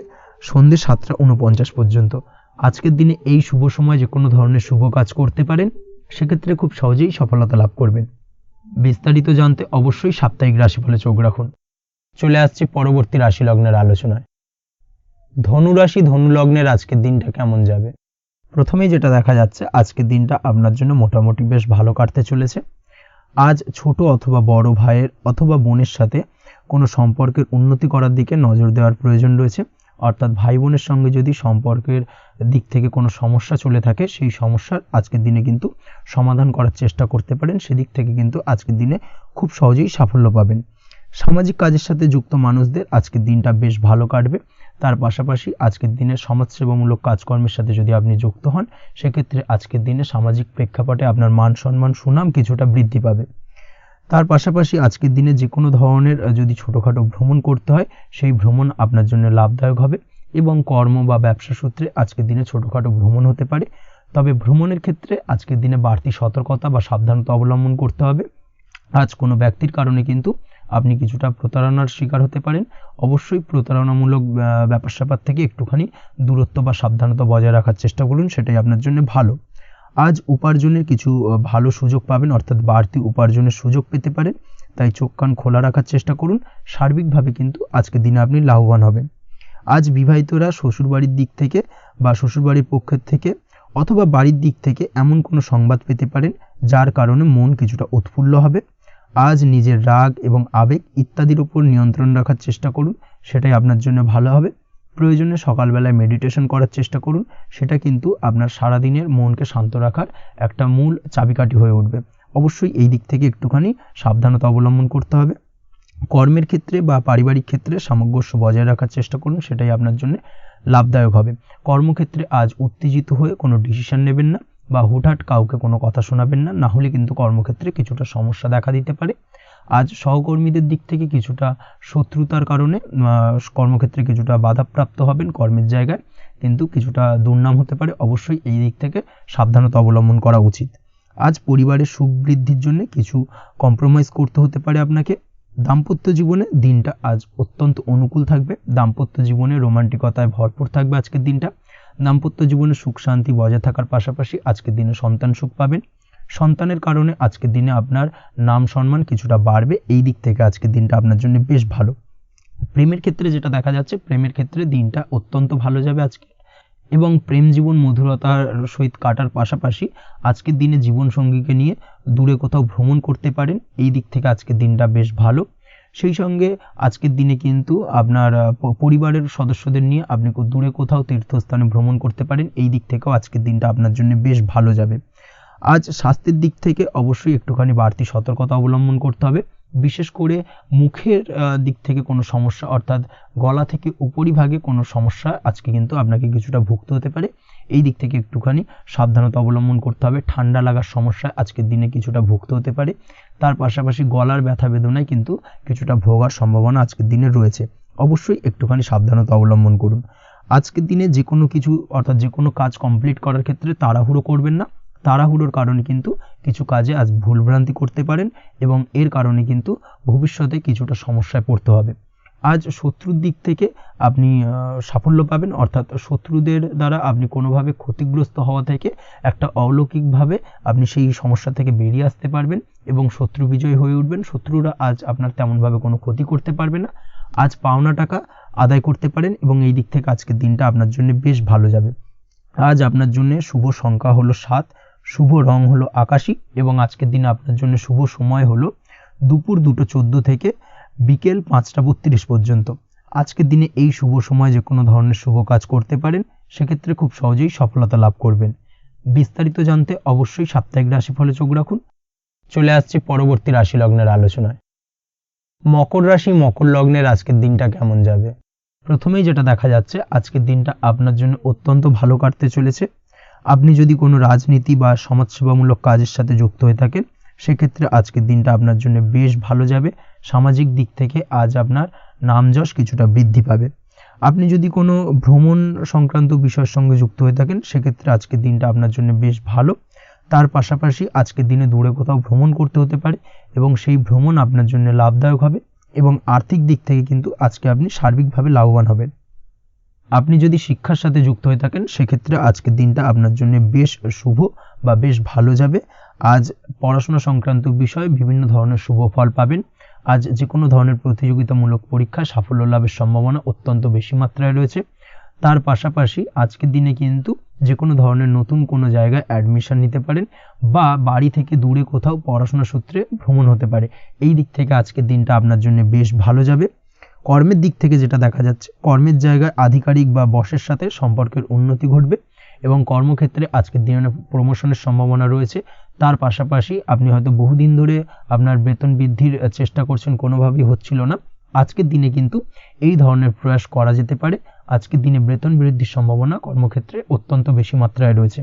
সন্ধ্যে 7:49 পর্যন্ত। আজকের দিনে এই শুভ সময় যে কোনো ধরনের শুভ কাজ করতে পারেন, সেক্ষেত্রে খুব সহজেই সফলতা লাভ করবেন। বিস্তারিত জানতে অবশ্যই সাপ্তাহিক রাশিফলে চোখ রাখুন। চলে আসছি পরবর্তী রাশি লগ্নের আলোচনায়। ধনু রাশি, ধনু লগ্নের আজকের দিনটা কেমন যাবে? প্রথমেই যেটা দেখা যাচ্ছে, আজকের দিনটা আপনার জন্য মোটামুটি বেশ ভালো কাটতে চলেছে। আজ ছোট অথবা বড় ভাইয়ের অথবা বোনের সাথে কোনো সম্পর্কের উন্নতি করার দিকে নজর দেওয়ার প্রয়োজন রয়েছে। অর্থাৎ ভাই বোনের সঙ্গে যদি সম্পর্কের দিক থেকে কোনো সমস্যা চলে থাকে, সেই সমস্যার আজকের দিনে কিন্তু সমাধান করার চেষ্টা করতে পারেন। সেদিক থেকে কিন্তু আজকের দিনে খুব সহজেই সাফল্য পাবেন। সামাজিক কাজের সাথে যুক্ত মানুষদের আজকের দিনটা বেশ ভালো কাটবে। তার পাশাপাশি আজকের দিনে সমাজসেবামূলক কাজকর্মের সাথে যদি আপনি যুক্ত হন, সেক্ষেত্রে আজকের দিনে সামাজিক প্রেক্ষাপটে আপনার মান সম্মান সুনাম কিছুটা বৃদ্ধি পাবে। তার পাশাপাশি আজকের দিনে যে কোনো ধরনের যদি ছোটোখাটো ভ্রমণ করতে হয়, সেই ভ্রমণ আপনার জন্য লাভদায়ক হবে, এবং কর্ম বা ব্যবসা সূত্রে আজকের দিনে ছোটোখাটো ভ্রমণ হতে পারে। তবে ভ্রমণের ক্ষেত্রে আজকের দিনে বাড়তি সতর্কতা বা সাবধানতা অবলম্বন করতে হবে। আজ কোনো ব্যক্তির কারণে কিন্তু আপনি কিছুটা প্রতারণার শিকার হতে পারেন। অবশ্যই প্রতারণামূলক ব্যাপার স্যাপার থেকে একটুখানি দূরত্ব বা সাবধানতা বজায় রাখার চেষ্টা করুন, সেটাই আপনার জন্য ভালো। আজ উপার্জনের কিছু ভালো সুযোগ পাবেন, অর্থাৎ বাড়তি উপার্জনের সুযোগ পেতে পারেন, তাই চোখ কান খোলা রাখার চেষ্টা করুন। সার্বিকভাবে কিন্তু আজকের দিনে আপনি লাভবান হবেন। আজ বিবাহিতরা শ্বশুরবাড়ির দিক থেকে বা শ্বশুরবাড়ির পক্ষের থেকে অথবা বাড়ির দিক থেকে এমন কোনো সংবাদ পেতে পারেন যার কারণে মন কিছুটা উৎফুল্ল হবে। আজ নিজের রাগ এবং আবেগ ইত্যাদির উপর নিয়ন্ত্রণ রাখার চেষ্টা করুন, সেটাই আপনার জন্য ভালো হবে। প্রয়োজনে সকালবেলায় মেডিটেশন করার চেষ্টা করুন, সেটা কিন্তু আপনার সারাদিনের মনকে শান্ত রাখার একটা মূল চাবিকাঠি হয়ে উঠবে। অবশ্যই এই দিক থেকে একটুখানি সাবধানতা অবলম্বন করতে হবে। কর্মের ক্ষেত্রে বা পারিবারিক ক্ষেত্রে সামঞ্জস্য বজায় রাখার চেষ্টা করুন, সেটাই আপনার জন্য লাভদায়ক হবে। কর্মক্ষেত্রে আজ উত্তেজিত হয়ে কোনো ডিসিশন নেবেন না বা হুটহাট কাউকে কোনো কথা শোনাবেন না, না হলে কিন্তু কর্মক্ষেত্রে কিছুটা সমস্যা দেখা দিতে পারে। আজ সহকর্মীদের দিক থেকে কিছুটা শত্রুতার কারণে কর্মক্ষেত্রে কিছুটা বাধাপ্রাপ্ত হবেন, কর্মের জায়গায় কিন্তু কিছুটা দুর্নাম হতে পারে। অবশ্যই এই দিক থেকে সাবধানতা অবলম্বন করা উচিত। আজ পরিবারের সুখ বৃদ্ধির জন্য কিছু কম্প্রোমাইজ করতে হতে পারে আপনাকে। দাম্পত্য জীবনে দিনটা আজ অত্যন্ত অনুকূল থাকবে। দাম্পত্য জীবনে রোমান্টিকতায় ভরপুর থাকবে আজকের দিনটা। দাম্পত্য জীবনে সুখ শান্তি বজায় থাকার পাশাপাশি আজকের দিনে সন্তান সুখ পাবেন। সন্তানের কারণে আজকের দিনে আপনার নাম সম্মান কিছুটা বাড়বে। এই দিক থেকে আজকের দিনটা আপনার জন্য বেশ ভালো। প্রেমের ক্ষেত্রে যেটা দেখা যাচ্ছে, প্রেমের ক্ষেত্রে দিনটা অত্যন্ত ভালো যাবে আজকে, এবং প্রেম জীবন মধুরতার সহিত কাটার পাশাপাশি আজকের দিনে জীবনসঙ্গীকে নিয়ে দূরে কোথাও ভ্রমণ করতে পারেন। এই দিক থেকে আজকের দিনটা বেশ ভালো। সেই সঙ্গে আজকের দিনে কিন্তু আপনার পরিবারের সদস্যদের নিয়ে আপনি দূরে কোথাও তীর্থস্থানে ভ্রমণ করতে পারেন। এই দিক থেকেও আজকের দিনটা আপনার জন্য বেশ ভালো যাবে। আজ স্বাস্থ্যের দিক থেকে অবশ্যই একটুখানি বাড়তি সতর্কতা অবলম্বন করতে হবে। বিশেষ করে মুখের দিক থেকে কোনো সমস্যা, অর্থাৎ গলা থেকে উপরিভাগে কোনো সমস্যা আজকে কিন্তু আপনাকে কিছুটা ভুগতে হতে পারে। এই দিক থেকে একটুখানি সাবধানতা অবলম্বন করতে হবে। ঠান্ডা লাগার সমস্যা আজকের দিনে কিছুটা ভুগতে হতে পারে। তার পাশাপাশি গলার ব্যথা বেদনায় কিন্তু কিছুটা ভোগার সম্ভাবনা আজকের দিনে রয়েছে। অবশ্যই একটুখানি সাবধানতা অবলম্বন করুন। আজকের দিনে যে কোনো কিছু, অর্থাৎ যে কোনো কাজ কমপ্লিট করার ক্ষেত্রে তাড়াহুড়ো করবেন না। তাড়াহুড়োর কারণে কিন্তু কিছু কাজে আজ ভুলভ্রান্তি করতে পারেন এবং এর কারণে কিন্তু ভবিষ্যতে কিছুটা সমস্যায় পড়তে হবে। আজ শত্রুর দিক থেকে আপনি সাফল্য পাবেন, অর্থাৎ শত্রুদের দ্বারা আপনি কোনোভাবে ক্ষতিগ্রস্ত হওয়া থেকে একটা অলৌকিকভাবে আপনি সেই সমস্যা থেকে বেরিয়ে আসতে পারবেন এবং শত্রু বিজয়ী হয়ে উঠবেন। শত্রুরা আজ আপনার তেমনভাবে কোনো ক্ষতি করতে পারবে না। আজ পাওনা টাকা আদায় করতে পারেন এবং এই দিক থেকে আজকের দিনটা আপনার জন্য বেশ ভালো যাবে। আজ আপনার জন্য শুভ সংখ্যা হলো 7, শুভ রং হলো আকাশী এবং আজকের দিনে আপনার জন্য শুভ সময় হলো দুপুর 2:14 থেকে বিকেল 5:32 পর্যন্ত। আজকের দিনে এই শুভ সময় যে কোনো ধরনের শুভ কাজ করতে পারেন, সেক্ষেত্রে খুব সহজেই সফলতা লাভ করবেন। বিস্তারিত জানতে অবশ্যই সাপ্তাহিক রাশিফলে চোখ রাখুন। চলে আসছি পরবর্তী রাশি লগ্নের আলোচনায়। মকর রাশি মকর লগ্নের আজকের দিনটা কেমন যাবে? প্রথমেই যেটা দেখা যাচ্ছে, আজকের দিনটা আপনার জন্য অত্যন্ত ভালো কাটতে চলেছে। আপনি যদি কোনো রাজনীতি বা সমাজসেবামূলক কাজের সাথে যুক্ত হয়ে থাকেন, সেক্ষেত্রে আজকের দিনটা আপনার জন্য বেশ ভালো যাবে। সামাজিক দিক থেকে আজ আপনার নামযশ কিছুটা বৃদ্ধি পাবে। আপনি যদি কোনো ভ্রমণ সংক্রান্ত বিষয়ের সঙ্গে যুক্ত হয়ে থাকেন, সেক্ষেত্রে আজকের দিনটা আপনার জন্য বেশ ভালো। তার পাশাপাশি আজকের দিনে দূরে কোথাও ভ্রমণ করতে হতে পারে এবং সেই ভ্রমণ আপনার জন্য লাভদায়ক হবে এবং আর্থিক দিক থেকে কিন্তু আজকে আপনি সার্বিকভাবে লাভবান হবেন। আপনি যদি শিক্ষার সাথে যুক্ত হয়ে থাকেন, সেক্ষেত্রে আজকের দিনটা আপনার জন্য বেশ শুভ বা বেশ ভালো যাবে। আজ পড়াশোনা সংক্রান্ত বিষয়ে বিভিন্ন ধরনের শুভ ফল পাবেন। আজ যে কোনো ধরনের প্রতিযোগিতামূলক পরীক্ষায় সাফল্য লাভের সম্ভাবনা অত্যন্ত বেশি মাত্রায় রয়েছে। তার পাশাপাশি আজকের দিনে কিন্তু যে কোনো ধরনের নতুন কোনো জায়গায় অ্যাডমিশন নিতে পারেন বা বাড়ি থেকে দূরে কোথাও পড়াশোনা সূত্রে ভ্রমণ হতে পারে। এই দিক থেকে আজকের দিনটা আপনার জন্য বেশ ভালো যাবে। কর্মের দিক থেকে যেটা দেখা যাচ্ছে, কর্মের জায়গায় আধিকারিক বা বসের সাথে সম্পর্কের উন্নতি ঘটবে এবং কর্মক্ষেত্রে আজকের দিনে প্রমোশনের সম্ভাবনা রয়েছে। তার পাশাপাশি আপনি হয়তো বহুদিন ধরে আপনার বেতন বৃদ্ধির চেষ্টা করছেন, কোনোভাবেই হচ্ছিল না। আজকের দিনে কিন্তু এই ধরনের প্রয়াস করা যেতে পারে। আজকের দিনে বেতন বৃদ্ধির সম্ভাবনা কর্মক্ষেত্রে অত্যন্ত বেশি মাত্রায় রয়েছে।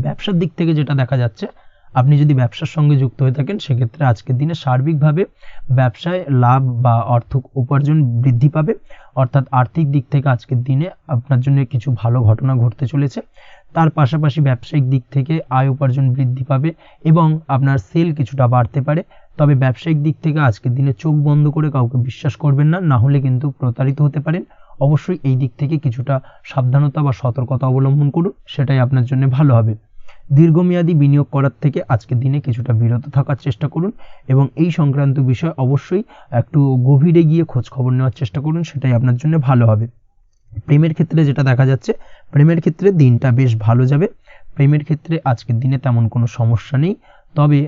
ব্যবসার দিক থেকে যেটা দেখা যাচ্ছে, আপনি যদি ব্যবসার সঙ্গে যুক্ত হয়ে থাকেন, সেক্ষেত্রে আজকের দিনে সার্বিকভাবে ব্যবসায় লাভ বা অর্থ উপার্জন বৃদ্ধি পাবে, অর্থাৎ আর্থিক দিক থেকে আজকের দিনে আপনার জন্য কিছু ভালো ঘটনা ঘটতে চলেছে। তার পাশাপাশি ব্যবসায়িক দিক থেকে আয় উপার্জন বৃদ্ধি পাবে এবং আপনার সেল কিছুটা বাড়তে পারে। তবে ব্যবসায়িক দিক থেকে আজকের দিনে চোখ বন্ধ করে কাউকে বিশ্বাস করবেন না, না হলে কিন্তু প্রতারিত হতে পারেন। অবশ্যই এই দিক থেকে কিছুটা সাবধানতা বা সতর্কতা অবলম্বন করুন, সেটাই আপনার জন্য ভালো হবে। দীর্ঘমেয়াদী বিনিয়োগ করার থেকে আজকের দিনে কিছুটা বিরত থাকার চেষ্টা করুন এবং এই সংক্রান্ত বিষয় অবশ্যই একটু গভীরে গিয়ে খোঁজ খবর নেওয়ার চেষ্টা করুন, সেটাই আপনার জন্য ভালো হবে। প্রেমের ক্ষেত্রে যেটা দেখা যাচ্ছে, প্রেমের ক্ষেত্রে দিনটা বেশ ভালো যাবে। প্রেমের ক্ষেত্রে আজকের দিনে তেমন কোনো সমস্যা নেই। তবে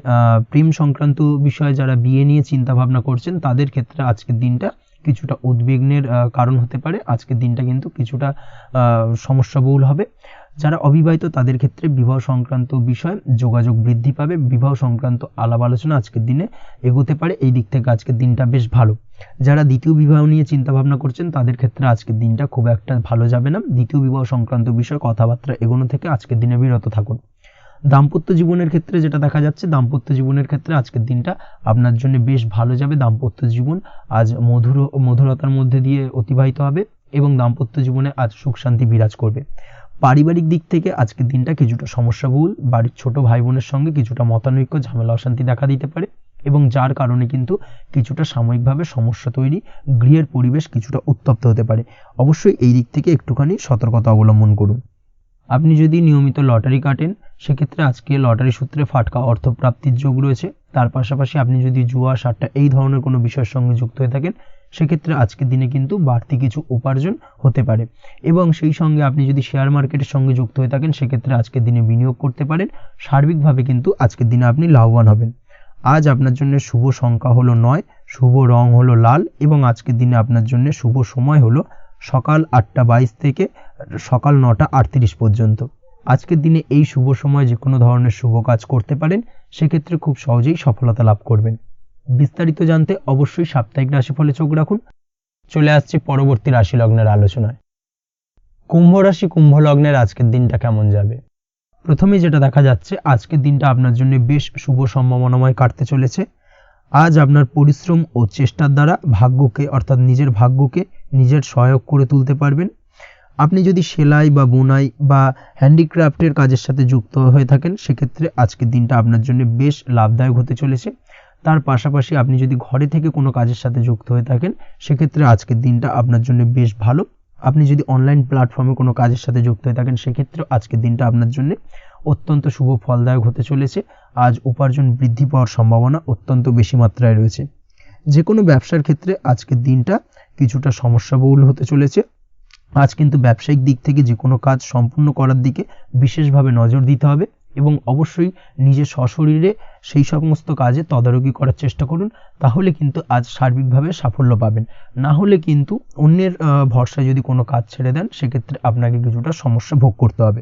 প্রেম সংক্রান্ত বিষয়ে যারা বিয়ে নিয়ে চিন্তা ভাবনা করছেন তাদের ক্ষেত্রে আজকের দিনটা কিছুটা উদ্বিগ্নের কারণ হতে পারে। আজকের দিনটা কিন্তু কিছুটা সমস্যাবহুল হবে। যারা অবিবাহিত তাদের ক্ষেত্রে বিবাহ সংক্রান্ত বিষয় যোগাযোগ বৃদ্ধি পাবে, বিবাহ সংক্রান্ত আলাপ আলোচনা আজকের দিনে এগোতে পারে। এই দিক থেকে আজকের দিনটা বেশ ভালো। যারা দ্বিতীয় বিবাহ নিয়ে চিন্তা ভাবনা করছেন তাদের ক্ষেত্রে আজকের দিনটা খুব একটা ভালো যাবে না। দ্বিতীয় বিবাহ সংক্রান্ত বিষয় কথাবার্তা এগোনো থেকে আজকের দিনে বিরত থাকুন। দাম্পত্য জীবনের ক্ষেত্রে যেটা দেখা যাচ্ছে, দাম্পত্য জীবনের ক্ষেত্রে আজকের দিনটা আপনার জন্য বেশ ভালো যাবে। দাম্পত্য জীবন আজ মধুরতার মধ্যে দিয়ে অতিবাহিত হবে এবং দাম্পত্য জীবনে আজ সুখ শান্তি বিরাজ করবে। পারিবারিক দিক থেকে আজকের দিনটা কিছুটা সমস্যাবহুল। বাড়ির ছোট ভাই বোনের সঙ্গে কিছুটা মতানৈক্য, ঝামেলা, অশান্তি দেখা দিতে পারে এবং যার কারণে কিন্তু কিছুটা সাময়িকভাবে সমস্যা তৈরি, গৃহের পরিবেশ কিছুটা উত্তপ্ত হতে পারে। অবশ্যই এই দিক থেকে একটুখানি সতর্কতা অবলম্বন করুন। আপনি যদি নিয়মিত লটারি কাটেন সেক্ষেত্রে আজকে লটারি সূত্রে ফাটকা অর্থপ্রাপ্তির যোগ রয়েছে। তার পাশাপাশি আপনি যদি জুয়া, সাট্টা এই ধরনের কোনো বিষয়ের সঙ্গে যুক্ত হয়ে থাকেন সেক্ষেত্রে আজকের দিনে কিন্তু বাড়তি কিছু উপার্জন হতে পারে এবং সেই সঙ্গে আপনি যদি শেয়ার মার্কেটের সঙ্গে যুক্ত হয়ে থাকেন সেক্ষেত্রে আজকের দিনে বিনিয়োগ করতে পারেন। সার্বিকভাবে কিন্তু আজকের দিনে আপনি লাভবান হবেন। আজ আপনার জন্য শুভ সংখ্যা হলো 9, শুভ রং হলো লাল এবং আজকের দিনে আপনার জন্য শুভ সময় হলো সকাল 8:22 থেকে সকাল 9:38 পর্যন্ত। আজকের দিনে এই শুভ সময় যে কোনো ধরনের শুভ কাজ করতে পারেন, সেক্ষেত্রে খুব সহজেই সফলতা লাভ করবেন। বিস্তারিত জানতে অবশ্যই সাপ্তাহিক রাশিফলে চোখ রাখুন। চলে আসছে পরবর্তী রাশি লগ্নের আলোচনায়। কুম্ভ রাশি, কুম্ভ লগ্নের আজকের দিনটা কেমন যাবে? প্রথমে যেটা দেখা যাচ্ছে, আজকের দিনটা আপনার জন্য বেশ শুভ সম্ভাবনাময় কাটতে চলেছে। আজ আপনার পরিশ্রম ও চেষ্টার দ্বারা ভাগ্যকে অর্থাৎ নিজের ভাগ্যকে নিজের সহায়ক করে তুলতে পারবেন। আপনি যদি সেলাই বা বোনাই বা হ্যান্ডিক্রাফটের কাজের সাথে যুক্ত হয়ে থাকেন সেক্ষেত্রে আজকের দিনটা আপনার জন্য বেশ লাভদায়ক হতে চলেছে। তার পাশাপাশি আপনি যদি ঘরে থেকে কোনো কাজের সাথে যুক্ত হয়ে থাকেন সেক্ষেত্রে আজকের দিনটা আপনার জন্য বেশ ভালো। আপনি যদি অনলাইন প্ল্যাটফর্মে কোনো কাজের সাথে যুক্ত হয়ে থাকেন সেক্ষেত্রে আজকের দিনটা আপনার জন্য অত্যন্ত শুভ ফলদায়ক হতে চলেছে। আজ উপার্জন বৃদ্ধি পাওয়ার সম্ভাবনা অত্যন্ত বেশি মাত্রায় রয়েছে। যে কোনো ব্যবসার ক্ষেত্রে আজকের দিনটা কিছুটা সমস্যাবহুল হতে চলেছে। আজ কিন্তু ব্যবসায়িক দিক থেকে যে কোনো কাজ সম্পূর্ণ করার দিকে বিশেষভাবে নজর দিতে হবে এবং অবশ্যই নিজের সশরীরে সেই সমস্ত কাজে তদারকি করার চেষ্টা করুন, তাহলে কিন্তু আজ সার্বিকভাবে সাফল্য পাবেন। না হলে কিন্তু অন্যের ভরসায় যদি কোনো কাজ ছেড়ে দেন সেক্ষেত্রে আপনাকে কিছুটা সমস্যা ভোগ করতে হবে।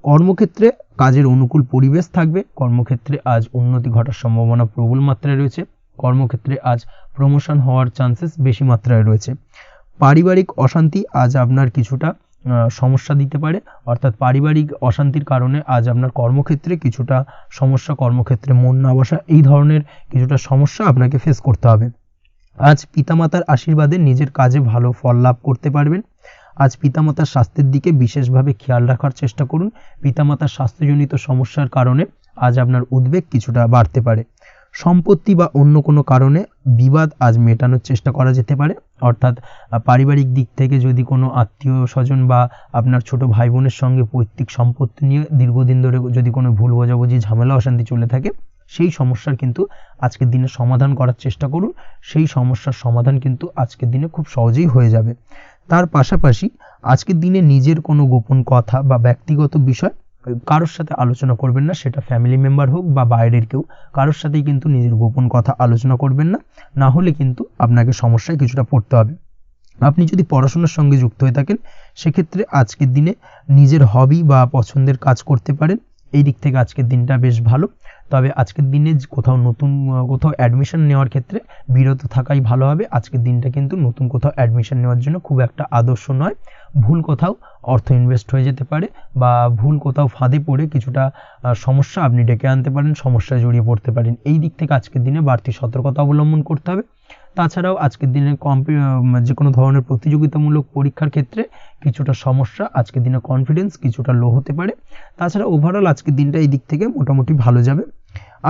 কর্মক্ষেত্রে কাজের অনুকূল পরিবেশ থাকবে। কর্মক্ষেত্রে আজ উন্নতি ঘটার সম্ভাবনা প্রবল মাত্রায় রয়েছে। কর্মক্ষেত্রে আজ প্রমোশন হওয়ার চান্সেস বেশি মাত্রায় রয়েছে। পারিবারিক অশান্তি আজ আপনার কিছুটা সমস্যা দিতে পারে, অর্থাৎ পারিবারিক অশান্তির কারণে আজ আপনার কর্মক্ষেত্রে কিছুটা সমস্যা, কর্মক্ষেত্রে মন না বসা, এই ধরনের কিছুটা সমস্যা আপনাকে ফেস করতে হবে। আজ পিতামাতার আশীর্বাদে নিজের কাজে ভালো ফল লাভ করতে পারবেন। আজ পিতামাতার স্বাস্থ্যের দিকে বিশেষভাবে খেয়াল রাখার চেষ্টা করুন। পিতামাতার স্বাস্থ্যজনিত সমস্যার কারণে আজ আপনার উদ্বেগ কিছুটা বাড়তে পারে। সম্পত্তি বা অন্য কোনো কারণে বিবাদ আজ মেটানোর চেষ্টা করা যেতে পারে, অর্থাৎ পারিবারিক দিক থেকে যদি কোনো আত্মীয় স্বজন বা আপনার ছোট ভাই বোনের সঙ্গে পৈতৃক সম্পত্তি নিয়ে দীর্ঘদিন ধরে যদি কোনো ভুল বোঝাবুঝি, ঝামেলা, অশান্তি চলে থাকে সেই সমস্যার কিন্তু আজকের দিনে সমাধান করার চেষ্টা করুন। সেই সমস্যার সমাধান কিন্তু আজকের দিনে খুব সহজেই হয়ে যাবে। তার পাশাপাশি আজকের দিনে নিজের কোনো গোপন কথা বা ব্যক্তিগত বিষয় কারোর সাথে আলোচনা করবেন না, সেটা ফ্যামিলি মেম্বার হোক বা বাইরের কেউ, কারোর সাথেই কিন্তু নিজের গোপন কথা আলোচনা করবেন না, না হলে কিন্তু আপনাকে সমস্যায় কিছুটা পড়তে হবে। আপনি যদি পড়াশোনার সঙ্গে যুক্ত হয়ে থাকেন সেক্ষেত্রে আজকের দিনে নিজের হবি বা পছন্দের কাজ করতে পারেন। এই দিক থেকে আজকের দিনটা বেশ ভালো। তবে আজকের দিনে কোথাও অ্যাডমিশন নেওয়ার ক্ষেত্রে বিরত থাকাই ভালো হবে। আজকের দিনটা কিন্তু নতুন কোথাও অ্যাডমিশন নেওয়ার জন্য খুব একটা আদর্শ নয়। ভুল কোথাও অর্থ ইনভেস্ট হয়ে যেতে পারে বা ভুল কোথাও ফাঁদে পড়ে কিছুটা সমস্যা আপনি ডেকে আনতে পারেন, সমস্যায় জড়িয়ে পড়তে পারেন। এই দিক থেকে আজকের দিনে বাড়তি সতর্কতা অবলম্বন করতে হবে। তাছাড়াও আজকের দিনে যে কোনো ধরনের প্রতিযোগিতামূলক পরীক্ষার ক্ষেত্রে কিছুটা সমস্যা, আজকের দিনে কনফিডেন্স কিছুটা লো হতে পারে। তাছাড়া ওভারঅল আজকের দিনটা এই দিক থেকে মোটামুটি ভালো যাবে।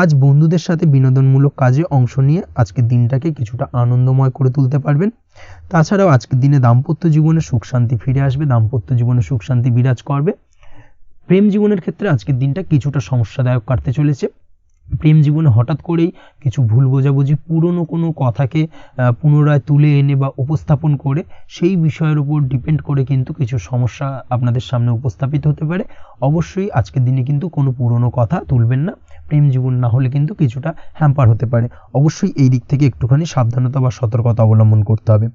আজ বন্ধুদের সাথে বিনোদনমূলক কাজে অংশ নিয়ে আজকের দিনটাকে কিছুটা আনন্দময় করে তুলতে পারবেন। তাছাড়াও আজকের দিনে দাম্পত্য জীবনে সুখ শান্তি ফিরে আসবে, দাম্পত্য জীবনে সুখ শান্তি বিরাজ করবে। প্রেম জীবনের ক্ষেত্রে আজকের দিনটা কিছুটা সমস্যাদায়ক কাটতে চলেছে। প্রেম জীবনে হঠাৎ করেই কিছু ভুল বোঝাবুঝি, পুরনো কোনো কথাকে পুনরায় তুলে এনে বা উপস্থাপন করে সেই বিষয়ের উপর ডিপেন্ড করে কিন্তু কিছু সমস্যা আপনাদের সামনে উপস্থাপিত হতে পারে। অবশ্যই আজকের দিনে কিন্তু কোনো পুরনো কথা তুলবেন না, প্রেম জীবন না হলে কিন্তু কিছুটা হ্যাম্পার হতে পারে। অবশ্যই এই দিক থেকে একটুখানি সাবধানতা বা সতর্কতা অবলম্বন করতে হবে।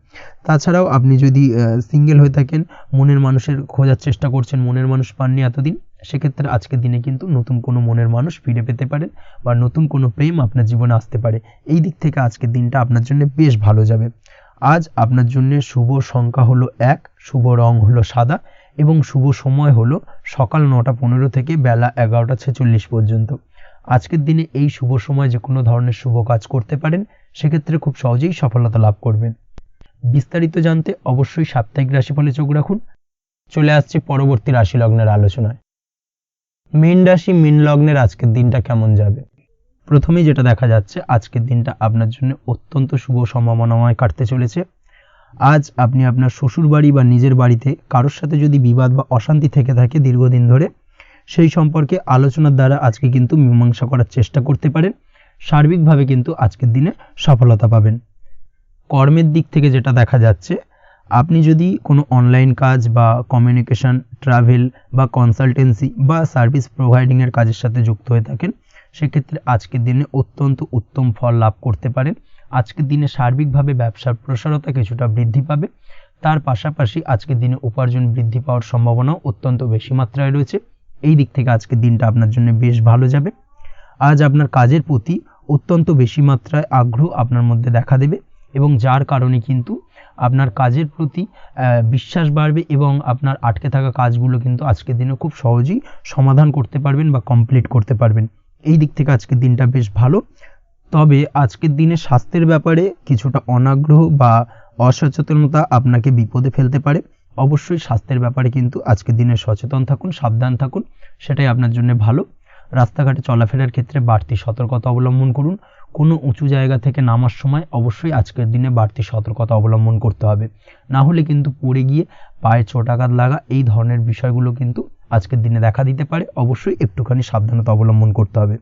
তাছাড়াও আপনি যদি সিঙ্গেল হয়ে থাকেন, মনের মানুষের খোঁজার চেষ্টা করছেন, মনের মানুষ পাননি এতদিন, সেক্ষেত্রে আজকের দিনে কিন্তু নতুন কোনো মনের মানুষ ফিরে পেতে পারেন বা নতুন কোনো প্রেম আপনার জীবনে আসতে পারে। এই দিক থেকে আজকের দিনটা আপনার জন্য বেশ ভালো যাবে। আজ আপনার জন্য শুভ সংখ্যা হলো 1, শুভ রং হলো সাদা এবং শুভ সময় হলো সকাল 9:15 থেকে বেলা 11:46 পর্যন্ত। আজকের দিনে এই শুভ সময় যে কোনো ধরনের শুভ কাজ করতে পারেন, সেক্ষেত্রে খুব সহজেই সফলতা লাভ করবেন। বিস্তারিত জানতে অবশ্যই সাপ্তাহিক রাশিফলে চোখ রাখুন। চলে আসছি পরবর্তী রাশি লগ্নের আলোচনায়। মীন রাশি, মীন লগ্নের আজকের দিনটা কেমন যাবে? প্রথমেই যেটা দেখা যাচ্ছে, আজকের দিনটা আপনার জন্য অত্যন্ত শুভ সম্ভাবনাময় কাটতে চলেছে। আজ আপনি আপনার শ্বশুর বাড়ি বা নিজের বাড়িতে কারোর সাথে যদি বিবাদ বা অশান্তি থেকে থাকে দীর্ঘদিন ধরে, সেই সম্পর্কে আলোচনার দ্বারা আজকে কিন্তু মীমাংসা করার চেষ্টা করতে পারেন। সার্বিকভাবে কিন্তু আজকের দিনে সফলতা পাবেন। কর্মের দিক থেকে যেটা দেখা যাচ্ছে, আপনি যদি কোনো অনলাইন কাজ বা কমিউনিকেশন, ট্রাভেল বা কনসালটেন্সি বা সার্ভিস প্রোভাইডিংয়ের কাজের সাথে যুক্ত হয়ে থাকেন, সেক্ষেত্রে আজকের দিনে অত্যন্ত উত্তম ফল লাভ করতে পারেন। আজকের দিনে সার্বিকভাবে ব্যবসার প্রসারতা কিছুটা বৃদ্ধি পাবে। তার পাশাপাশি আজকের দিনে উপার্জন বৃদ্ধি পাওয়ার সম্ভাবনাও অত্যন্ত বেশি মাত্রায় রয়েছে। এই দিক থেকে আজকের দিনটা আপনার জন্য বেশ ভালো যাবে। আজ আপনার কাজের প্রতি অত্যন্ত বেশি মাত্রায় আগ্রহ আপনার মধ্যে দেখা দেবে এবং যার কারণে কিন্তু আপনার কাজের প্রতি বিশ্বাস বাড়বে এবং আপনার আটকে থাকা কাজগুলো কিন্তু আজকের দিনে খুব সহজেই সমাধান করতে পারবেন বা কমপ্লিট করতে পারবেন। এই দিক থেকে আজকের দিনটা বেশ ভালো। তবে আজকের দিনে স্বাস্থ্যের ব্যাপারে কিছুটা অনাগ্রহ বা অসচেতনতা আপনাকে বিপদে ফেলতে পারে। অবশ্যই স্বাস্থ্যের ব্যাপারে কিন্তু আজকের দিনে সচেতন থাকুন, সাবধান থাকুন, সেটাই আপনার জন্য ভালো। রাস্তাঘাটে চলাফেরার ক্ষেত্রে বাড়তি সতর্কতা অবলম্বন করুন। কোনো উঁচু জায়গা থেকে নামার সময় অবশ্যই আজকের দিনে বাড়তি সতর্কতা অবলম্বন করতে হবে, না হলে কিন্তু পড়ে গিয়ে পায়ে চোটাঘাত লাগা এই ধরনের বিষয়গুলো কিন্তু আজকের দিনে দেখা দিতে পারে। অবশ্যই একটুখানি সাবধানতা অবলম্বন করতে হবে।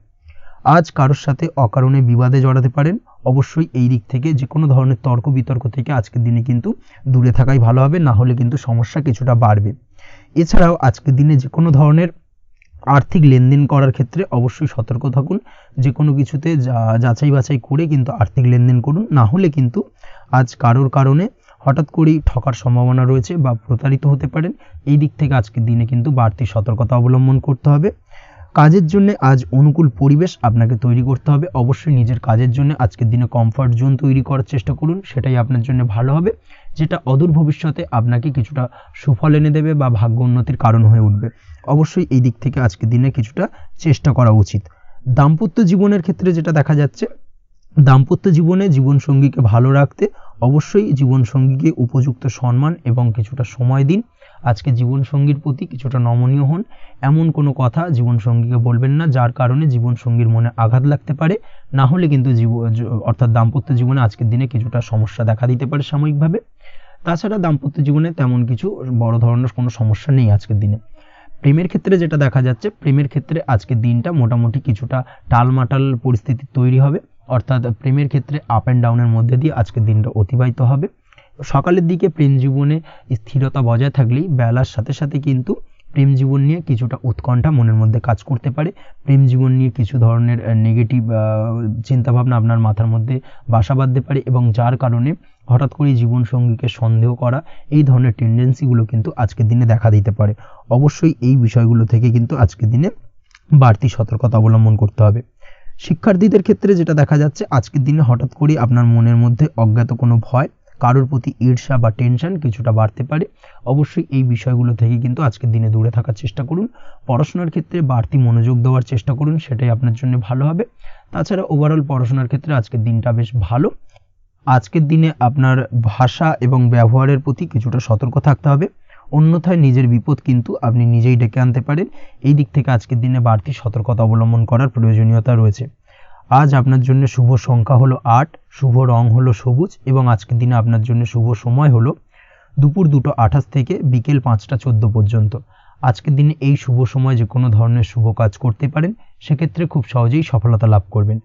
আজ কারোর সাথে অকারণে বিবাদে জড়াতে পারেন। অবশ্যই এই দিক থেকে যে কোনো ধরনের তর্ক বিতর্ক থেকে আজকের দিনে কিন্তু দূরে থাকাই ভালো হবে, না হলে কিন্তু সমস্যা কিছুটা বাড়বে। এছাড়াও আজকের দিনে যে কোনো ধরনের আর্থিক লেনদেন করার ক্ষেত্রে অবশ্যই সতর্ক থাকুন। যে কোনো কিছুতে যাচাই বাছাই করে কিন্তু আর্থিক লেনদেন করুন, না হলে কিন্তু আজ কারোর কারণে হঠাৎ করেই ঠকার সম্ভাবনা রয়েছে বা প্রতারিত হতে পারেন। এই দিক থেকে আজকের দিনে কিন্তু বাড়তি সতর্কতা অবলম্বন করতে হবে। কাজের জন্য আজ অনুকূল পরিবেশ আপনাকে তৈরি করতে হবে। অবশ্যই নিজের কাজের জন্য আজকের দিনে কমফর্ট জোন তৈরি করার চেষ্টা করুন, সেটাই আপনার জন্য ভালো হবে, যেটা অদূর ভবিষ্যতে আপনাকে কিছুটা সুফল এনে দেবে বা ভাগ্য উন্নতির কারণ হয়ে উঠবে। অবশ্যই এই দিক থেকে আজকের দিনে কিছুটা চেষ্টা করা উচিত। দাম্পত্য জীবনের ক্ষেত্রে যেটা দেখা যাচ্ছে, দাম্পত্য জীবনে জীবনসঙ্গীকে ভালো রাখতে অবশ্যই জীবনসঙ্গীকে উপযুক্ত সম্মান এবং কিছুটা সময় দিন। আজকে জীবনসঙ্গীর প্রতি কিছুটা নমনীয় হন। এমন কোনো কথা জীবনসঙ্গীকে বলবেন না যার কারণে জীবনসঙ্গীর মনে আঘাত লাগতে পারে, না হলে কিন্তু অর্থাৎ দাম্পত্য জীবনে আজকের দিনে কিছুটা সমস্যা দেখা দিতে পারে সাময়িকভাবে। তাছাড়া দাম্পত্য জীবনে তেমন কিছু বড় ধরনের কোনো সমস্যা নেই আজকের দিনে। প্রেমের ক্ষেত্রে যেটা দেখা যাচ্ছে, প্রেমের ক্ষেত্রে আজকের দিনটা মোটামুটি কিছুটা টালমাটাল পরিস্থিতি তৈরি হবে, অর্থাৎ প্রেমের ক্ষেত্রে আপ অ্যান্ড ডাউনের মধ্যে দিয়ে আজকের দিনটা অতিবাহিত হবে। সকালের দিকে প্রেম জীবনে স্থিরতা বজায় থাকলেই বেলার সাথে সাথে কিন্তু প্রেম জীবন নিয়ে কিছুটা উৎকণ্ঠা মনের মধ্যে কাজ করতে পারে। প্রেম জীবন নিয়ে কিছু ধরনের নেগেটিভ চিন্তাভাবনা আপনার মাথার মধ্যে বাসা বাঁধতে পারে এবং যার কারণে হঠাৎ করে জীবনসঙ্গীকে সন্দেহ করা এই ধরনের টেন্ডেন্সিগুলো কিন্তু আজকের দিনে দেখা দিতে পারে। অবশ্যই এই বিষয়গুলো থেকে কিন্তু আজকের দিনে বাড়তি সতর্কতা অবলম্বন করতে হবে। শিক্ষার্থীদের ক্ষেত্রে যেটা দেখা যাচ্ছে, আজকের দিনে হঠাৎ করে আপনার মনের মধ্যে অজ্ঞাত কোনো ভয়, কারোর প্রতি ঈর্ষা বা টেনশন কিছুটা বাড়তে পারে। অবশ্যই এই বিষয়গুলো থেকে কিন্তু আজকের দিনে দূরে থাকার চেষ্টা করুন। পড়াশোনার ক্ষেত্রে বাড়তি মনোযোগ দেওয়ার চেষ্টা করুন, সেটাই আপনার জন্য ভালো হবে। তাছাড়া ওভারঅল পড়াশোনার ক্ষেত্রে আজকের দিনটা বেশ ভালো। আজকের দিনে আপনার ভাষা এবং ব্যবহারের প্রতি কিছুটা সতর্ক থাকতে হবে, অন্যথায় নিজের বিপদ কিন্তু আপনি নিজেই ডেকে আনতে পারেন। এই দিক থেকে আজকের দিনে বাড়তি সতর্কতা অবলম্বন করার প্রয়োজনীয়তা রয়েছে। আজ আপনার জন্য শুভ সংখ্যা হলো 8, শুভ রং হলো সবুজ এবং আজকের দিনে আপনার জন্য শুভ সময় হলো দুপুর 2:28 থেকে বিকেল 5:14 পর্যন্ত। আজকের দিনে এই শুভ সময় যে কোনো ধরনের শুভ কাজ করতে পারেন, সেক্ষেত্রে খুব সহজেই সফলতা লাভ করবেন।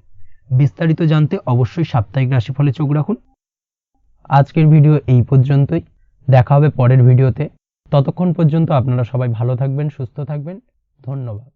বিস্তারিত জানতে অবশ্যই সাপ্তাহিক রাশিফলে চোখ রাখুন। আজকের ভিডিও এই পর্যন্তই, দেখা হবে পরের ভিডিওতে। ততক্ষণ পর্যন্ত আপনারা সবাই ভালো থাকবেন, সুস্থ থাকবেন। ধন্যবাদ।